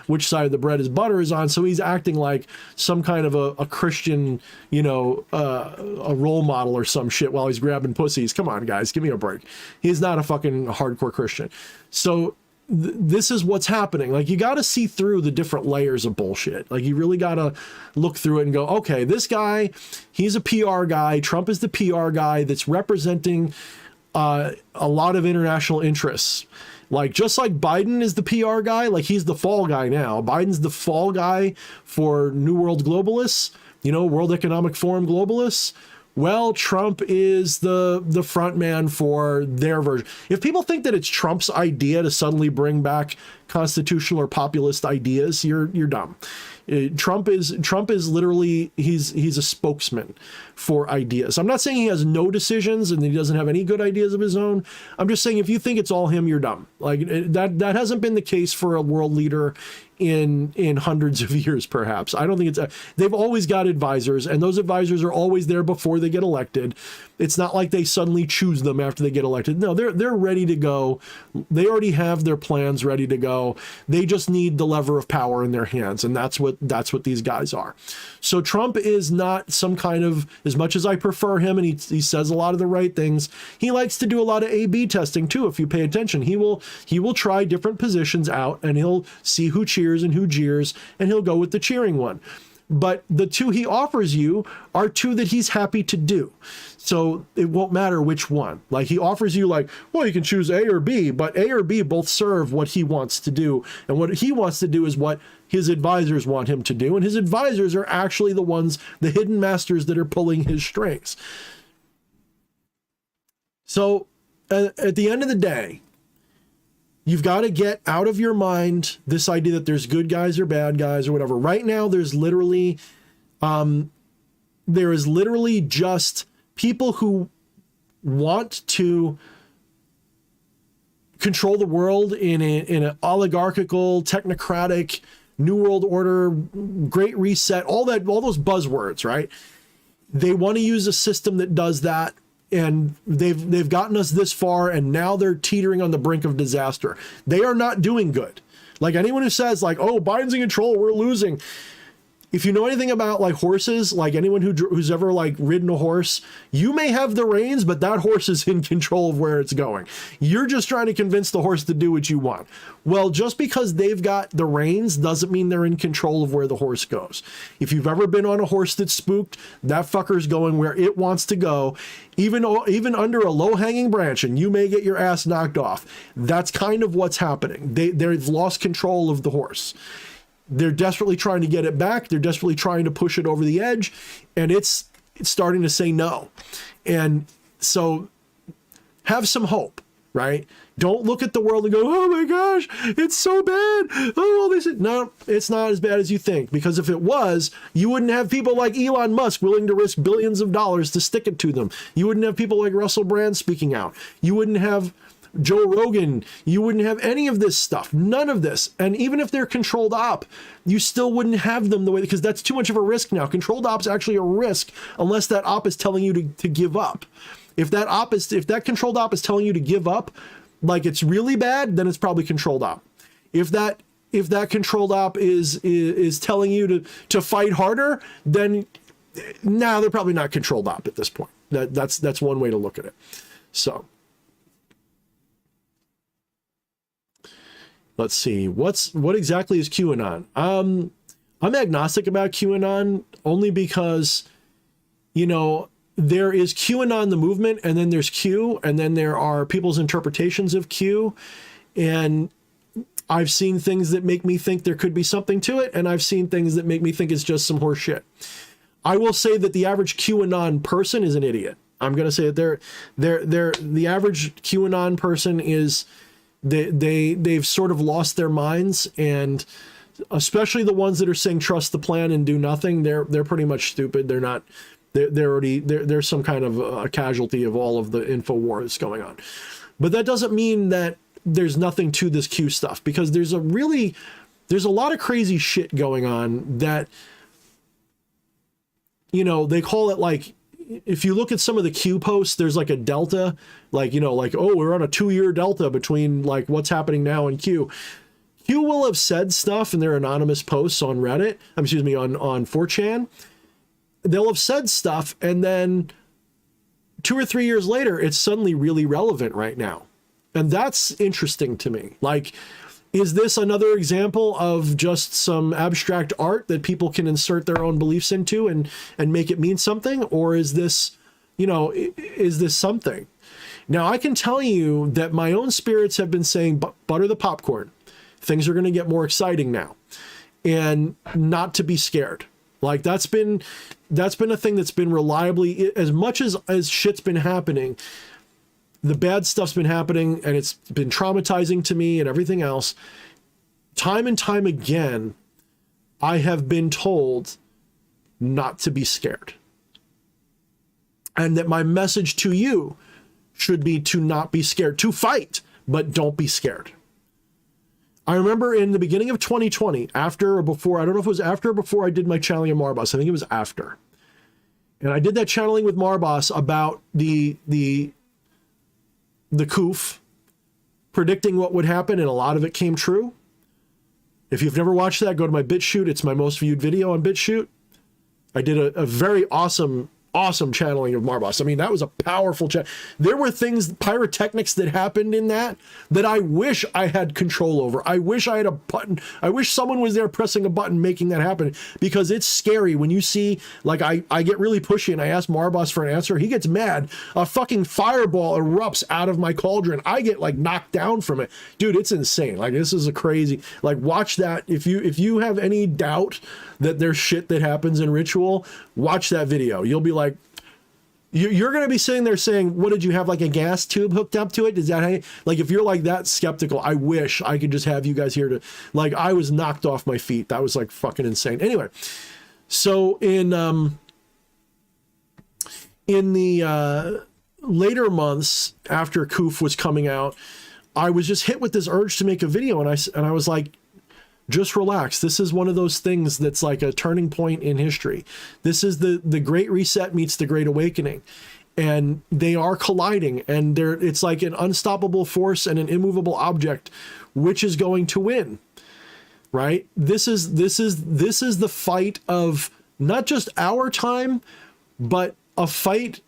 which side of the bread his butter is on, so he's acting like some kind of a Christian, a role model or some shit while he's grabbing pussies. Come on, guys, give me a break. He's not a fucking hardcore Christian. So this is what's happening. Like, you got to see through the different layers of bullshit. Like, you really got to look through it and go, okay, this guy, he's a PR guy. Trump is the PR guy that's representing a lot of international interests. Like, just like Biden is the PR guy, like he's the fall guy now. Biden's the fall guy for New World globalists, you know, World Economic Forum globalists. Well, Trump is the front man for their version. If people think that it's Trump's idea to suddenly bring back constitutional or populist ideas, you're dumb. Trump is literally, he's a spokesman for ideas. I'm not saying he has no decisions and he doesn't have any good ideas of his own. I'm just saying if you think it's all him, you're dumb. Like that hasn't been the case for a world leader in hundreds of years, perhaps. I don't think they've always got advisors, and those advisors are always there before they get elected. It's not like they suddenly choose them after they get elected. No, they're ready to go. They already have their plans ready to go. They just need the lever of power in their hands, and that's what these guys are. So Trump is not some kind of, as much as I prefer him, and he says a lot of the right things, he likes to do a lot of A/B testing too. If you pay attention, he will try different positions out, and he'll see who cheers and who jeers, and he'll go with the cheering one. But the two he offers you are two that he's happy to do. So it won't matter which one. Like, he offers you, like, well, you can choose A or B, but A or B both serve what he wants to do. And what he wants to do is what his advisors want him to do. And his advisors are actually the ones, the hidden masters that are pulling his strings. So at the end of the day, you've got to get out of your mind this idea that there's good guys or bad guys or whatever. Right now, there is literally just people who want to control the world in an oligarchical, technocratic, New World Order, Great Reset, all those buzzwords, right? They want to use a system that does that. And they've gotten us this far, and now they're teetering on the brink of disaster. They are not doing good. Like, anyone who says, like, oh, Biden's in control, we're losing. If you know anything about, like, horses, like anyone who's ever, like, ridden a horse, you may have the reins, but that horse is in control of where it's going. You're just trying to convince the horse to do what you want. Well, just because they've got the reins doesn't mean they're in control of where the horse goes. If you've ever been on a horse that's spooked, that fucker's going where it wants to go, even under a low-hanging branch, and you may get your ass knocked off. That's kind of what's happening. They've lost control of the horse. They're desperately trying to get it back. They're desperately trying to push it over the edge, and it's starting to say no. And so have some hope, right? Don't look at the world and go, oh my gosh, it's so bad. Oh, well, no, it's not as bad as you think, because if it was, you wouldn't have people like Elon Musk willing to risk billions of dollars to stick it to them. You wouldn't have people like Russell Brand speaking out. You wouldn't have Joe Rogan. You wouldn't have any of this stuff, none of this. And even if they're controlled op, you still wouldn't have them the way, because that's too much of a risk now. Controlled op's actually a risk unless that op is telling you to give up. If that controlled op is telling you to give up, like it's really bad, then it's probably controlled op. If that controlled op is telling you to fight harder, then they're probably not controlled op at this point. That's one way to look at it. So let's see. What exactly is QAnon? I'm agnostic about QAnon only because, you know, there is QAnon the movement, and then there's Q, and then there are people's interpretations of Q. And I've seen things that make me think there could be something to it, and I've seen things that make me think it's just some horse shit. I will say that the average QAnon person is an idiot. I'm going to say that the average QAnon person is, they've sort of lost their minds, and especially the ones that are saying trust the plan and do nothing, they're pretty much stupid. They're not. They're some kind of a casualty of all of the info war that's going on. But that doesn't mean that there's nothing to this Q stuff, because there's a lot of crazy shit going on that, you know, they call it, like, if you look at some of the Q posts, there's like a delta, like, you know, like, oh, we're on a 2-year delta between like what's happening now and Q. Q will have said stuff in their anonymous posts on Reddit, on 4chan. They'll have said stuff, and then 2 or 3 years later, it's suddenly really relevant right now. And that's interesting to me. Like, is this another example of just some abstract art that people can insert their own beliefs into and make it mean something? Or is this, you know, is this something? Now, I can tell you that my own spirits have been saying, butter the popcorn. Things are going to get more exciting now, and not to be scared. Like that's been a thing that's been reliably, as much as shit's been happening, the bad stuff's been happening, and it's been traumatizing to me and everything else. Time and time again, I have been told not to be scared. And that my message to you should be to not be scared, to fight, but don't be scared. I remember in the beginning of 2020, after or before, I don't know if it was after or before I did my channeling of Marbas. I think it was after. And I did that channeling with Marbas about the Koof, predicting what would happen, and a lot of it came true. If you've never watched that, go to my BitChute. It's my most viewed video on BitChute. I did a very awesome channeling of Marbas. I mean, that was a powerful chat. There were things, pyrotechnics that happened in that I wish I had control over. I wish I had a button. I wish someone was there pressing a button making that happen, because it's scary when you see, like, I get really pushy and I ask Marbas for an answer. He gets mad. A fucking fireball erupts out of my cauldron. I get like knocked down from it. Dude, it's insane. Like, this is a crazy, like, watch that. If you have any doubt that there's shit that happens in ritual, watch that video. You'll be like, you're going to be sitting there saying, what did you have, like a gas tube hooked up to it? Is that how you, like, if you're like that skeptical, I wish I could just have you guys here to, like, I was knocked off my feet. That was like fucking insane. Anyway, so in the later months after Koof was coming out, I was just hit with this urge to make a video, and I was like, just relax. This is one of those things that's like a turning point in history. This is the Great Reset meets the Great Awakening, and they are colliding, and it's like an unstoppable force and an immovable object, which is going to win, right? This is the fight of not just our time, but a fight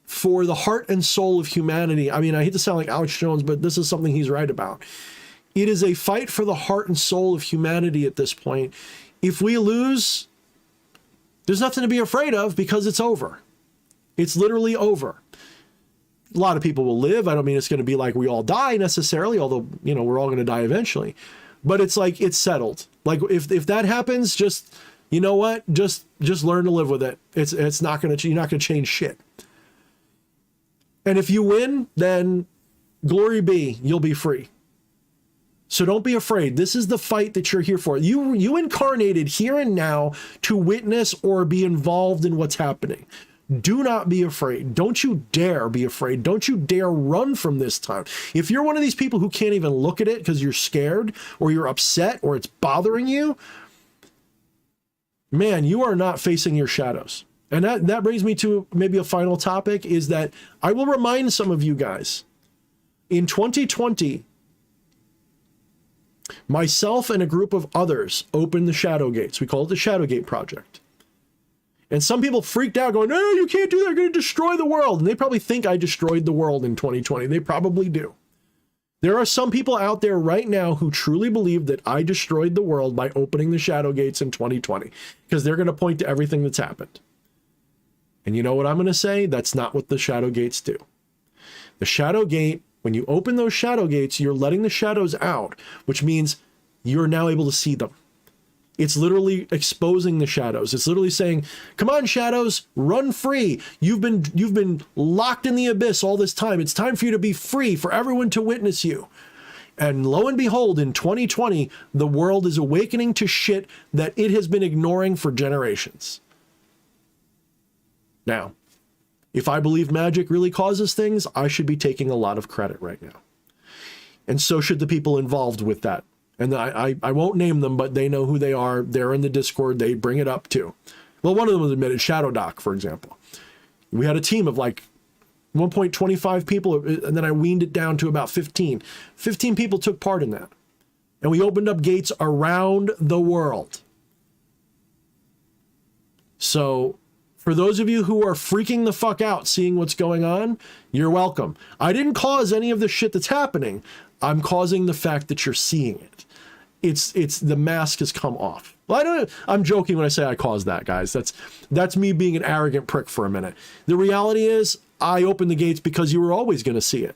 for the heart and soul of humanity. I mean, I hate to sound like Alex Jones, but this is something he's right about. It is a fight for the heart and soul of humanity at this point. If we lose, there's nothing to be afraid of, because it's over. It's literally over. A lot of people will live. I don't mean it's going to be like we all die necessarily, although, you know, we're all going to die eventually. But it's like, it's settled. Like, if that happens, just, you know what? Just learn to live with it. It's not going to, you're not going to change shit. And if you win, then glory be, you'll be free. So don't be afraid. This is the fight that you're here for. You incarnated here and now to witness or be involved in what's happening. Do not be afraid. Don't you dare be afraid. Don't you dare run from this time. If you're one of these people who can't even look at it because you're scared or you're upset or it's bothering you, man, you are not facing your shadows. And that brings me to maybe a final topic, is that I will remind some of you guys, in 2020, myself and a group of others opened the Shadow Gates. We call it the Shadow Gate Project. And some people freaked out going, no, you can't do that. You're going to destroy the world. And they probably think I destroyed the world in 2020. They probably do. There are some people out there right now who truly believe that I destroyed the world by opening the Shadow Gates in 2020, because they're going to point to everything that's happened. And you know what I'm going to say? That's not what the Shadow Gates do. The Shadow Gate, when you open those Shadow Gates, you're letting the shadows out, which means you're now able to see them. It's literally exposing the shadows. It's literally saying, come on, shadows, run free. You've been locked in the abyss all this time. It's time for you to be free, for everyone to witness you. And lo and behold, in 2020, the world is awakening to shit that it has been ignoring for generations. Now, if I believe magic really causes things, I should be taking a lot of credit right now. And so should the people involved with that. And I won't name them, but they know who they are. They're in the Discord. They bring it up too. Well, one of them was admitted, Shadow Doc, for example. We had a team of like 1.25 people, and then I weaned it down to about 15. 15 people took part in that. And we opened up gates around the world. So for those of you who are freaking the fuck out seeing what's going on, you're welcome. I didn't cause any of the shit that's happening. I'm causing the fact that you're seeing it. It's the mask has come off. Well, I'm joking when I say I caused that, guys. That's me being an arrogant prick for a minute. The reality is I opened the gates because you were always going to see it.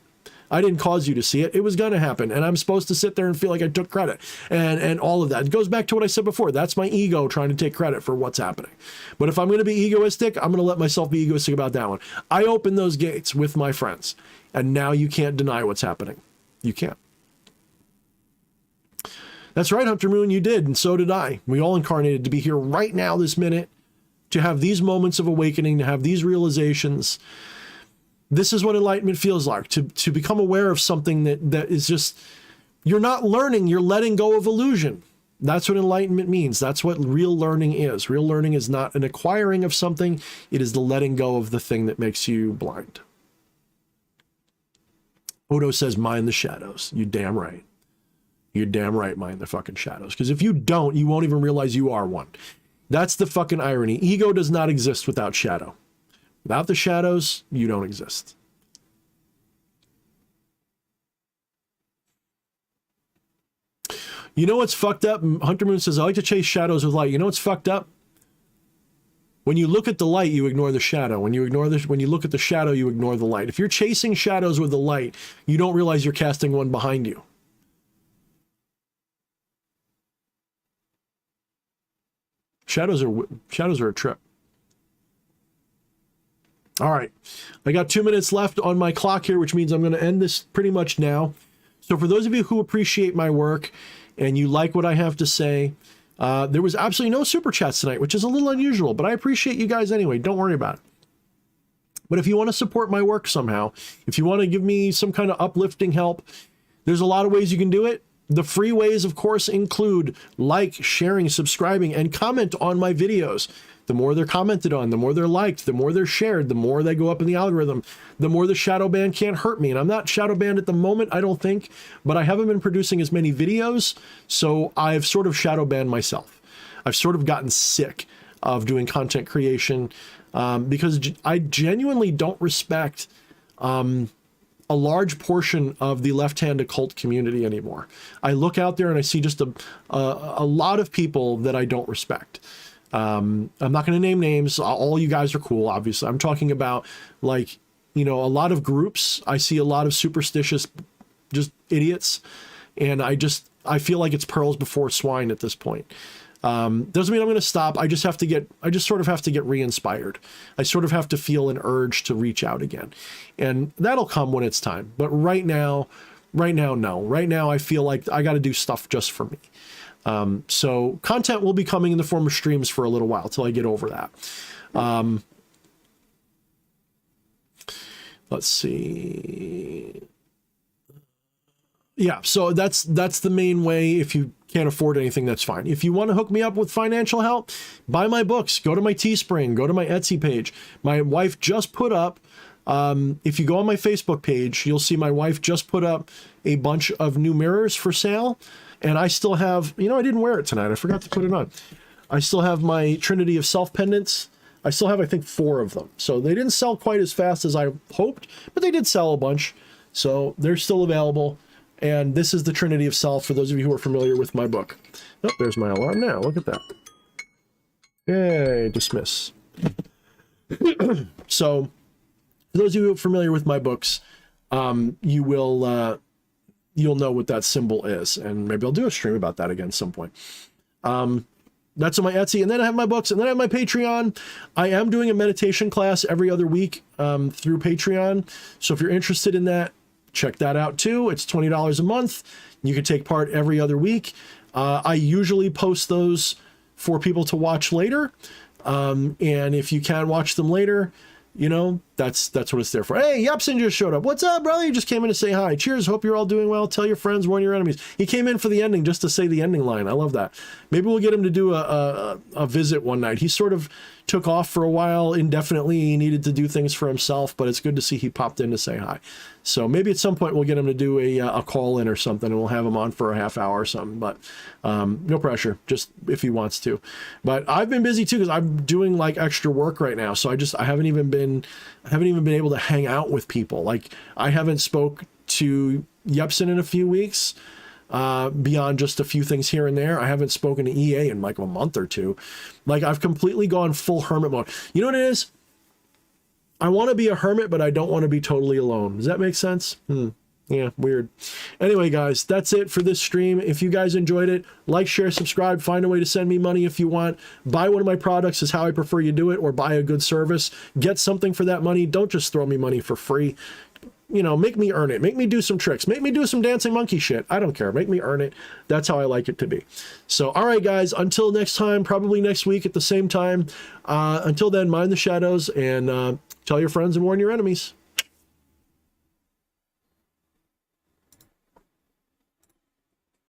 I didn't cause you to see it. It was going to happen. And I'm supposed to sit there and feel like I took credit and all of that. It goes back to what I said before. That's my ego trying to take credit for what's happening. But if I'm going to be egoistic, I'm going to let myself be egoistic about that one. I opened those gates with my friends, and now you can't deny what's happening. You can't. That's right, Hunter Moon, you did, and so did I. We all incarnated to be here right now, this minute, to have these moments of awakening, to have these realizations. This is what enlightenment feels like, to become aware of something that is just, you're not learning, you're letting go of illusion. That's what enlightenment means. That's what real learning is. Real learning is not an acquiring of something. It is the letting go of the thing that makes you blind. Odo says, mind the shadows. You damn right. You're damn right, mind the fucking shadows. Because if you don't, you won't even realize you are one. That's the fucking irony. Ego does not exist without shadow. Without the shadows, you don't exist. You know what's fucked up? Hunter Moon says, I like to chase shadows with light. You know what's fucked up? When you look at the light, you ignore the shadow. When you look at the shadow, you ignore the light. If you're chasing shadows with the light, you don't realize you're casting one behind you. Shadows are a trip. All right. I got 2 minutes left on my clock here, which means I'm going to end this pretty much now. So for those of you who appreciate my work and you like what I have to say, there was absolutely no super chats tonight, which is a little unusual, but I appreciate you guys anyway. Don't worry about it. But if you want to support my work somehow, if you want to give me some kind of uplifting help, there's a lot of ways you can do it. The free ways, of course, include like, sharing, subscribing, and comment on my videos. The more they're commented on, the more they're liked, the more they're shared, the more they go up in the algorithm, the more the shadow ban can't hurt me. And I'm not shadow banned at the moment, I don't think, but I haven't been producing as many videos, so I've sort of shadow banned myself. I've sort of gotten sick of doing content creation because I genuinely don't respect a large portion of the left-hand occult community anymore. I look out there and I see just a lot of people that I don't respect. I'm not going to name names. All you guys are cool, obviously. I'm talking about, like, you know, a lot of groups. I see a lot of superstitious, just idiots. And I feel like it's pearls before swine at this point. Doesn't mean I'm going to stop. I just sort of have to get re-inspired. I sort of have to feel an urge to reach out again. And that'll come when it's time. But right now, no. Right now, I feel like I got to do stuff just for me. So content will be coming in the form of streams for a little while till I get over that. Let's see. Yeah, so that's the main way. If you can't afford anything, that's fine. If you want to hook me up with financial help, buy my books, go to my Teespring, go to my Etsy page. My wife just put up, if you go on my Facebook page, you'll see my wife just put up a bunch of new mirrors for sale. And I still have, you know, I didn't wear it tonight. I forgot to put it on. I still have my Trinity of Self pendants. I still have, I think, 4 of them. So they didn't sell quite as fast as I hoped, but they did sell a bunch. So they're still available. And this is the Trinity of Self for those of you who are familiar with my book. Oh, there's my alarm now. Look at that. Yay, dismiss. So for those of you who are familiar with my books, you will... you'll know what that symbol is, and maybe I'll do a stream about that again at some point. That's on my Etsy, and then I have my books, and then I have my Patreon. I am doing a meditation class every other week through Patreon, so if you're interested in that, check that out too. It's $20 a month. You can take part every other week. I usually post those for people to watch later, and if you can't watch them later, you know, that's what it's there for. Hey, Yepson just showed up. What's up, brother? You just came in to say hi. Cheers. Hope you're all doing well. Tell your friends, warn your enemies. He came in for the ending just to say the ending line. I love that. Maybe we'll get him to do a visit one night. He sort of took off for a while indefinitely. He needed to do things for himself, but it's good to see he popped in to say hi. So maybe at some point we'll get him to do a call in or something, and we'll have him on for a half hour or something, but no pressure, just if he wants to. But I've been busy too, because I'm doing like extra work right now. So I haven't even been able to hang out with people. Like, I haven't spoke to Yepson in a few weeks, beyond just a few things here and there. I haven't spoken to EA in like a month or two. Like, I've completely gone full hermit mode. You know what it is? I want to be a hermit, but I don't want to be totally alone. Does that make sense? Yeah, weird. Anyway, guys, that's it for this stream. If you guys enjoyed it, like, share, subscribe, find a way to send me money if you want. Buy one of my products is how I prefer you do it, or buy a good service. Get something for that money. Don't just throw me money for free. You know, make me earn it. Make me do some tricks. Make me do some dancing monkey shit. I don't care. Make me earn it. That's how I like it to be. So, all right, guys, until next time, probably next week at the same time. Until then, mind the shadows and tell your friends and warn your enemies.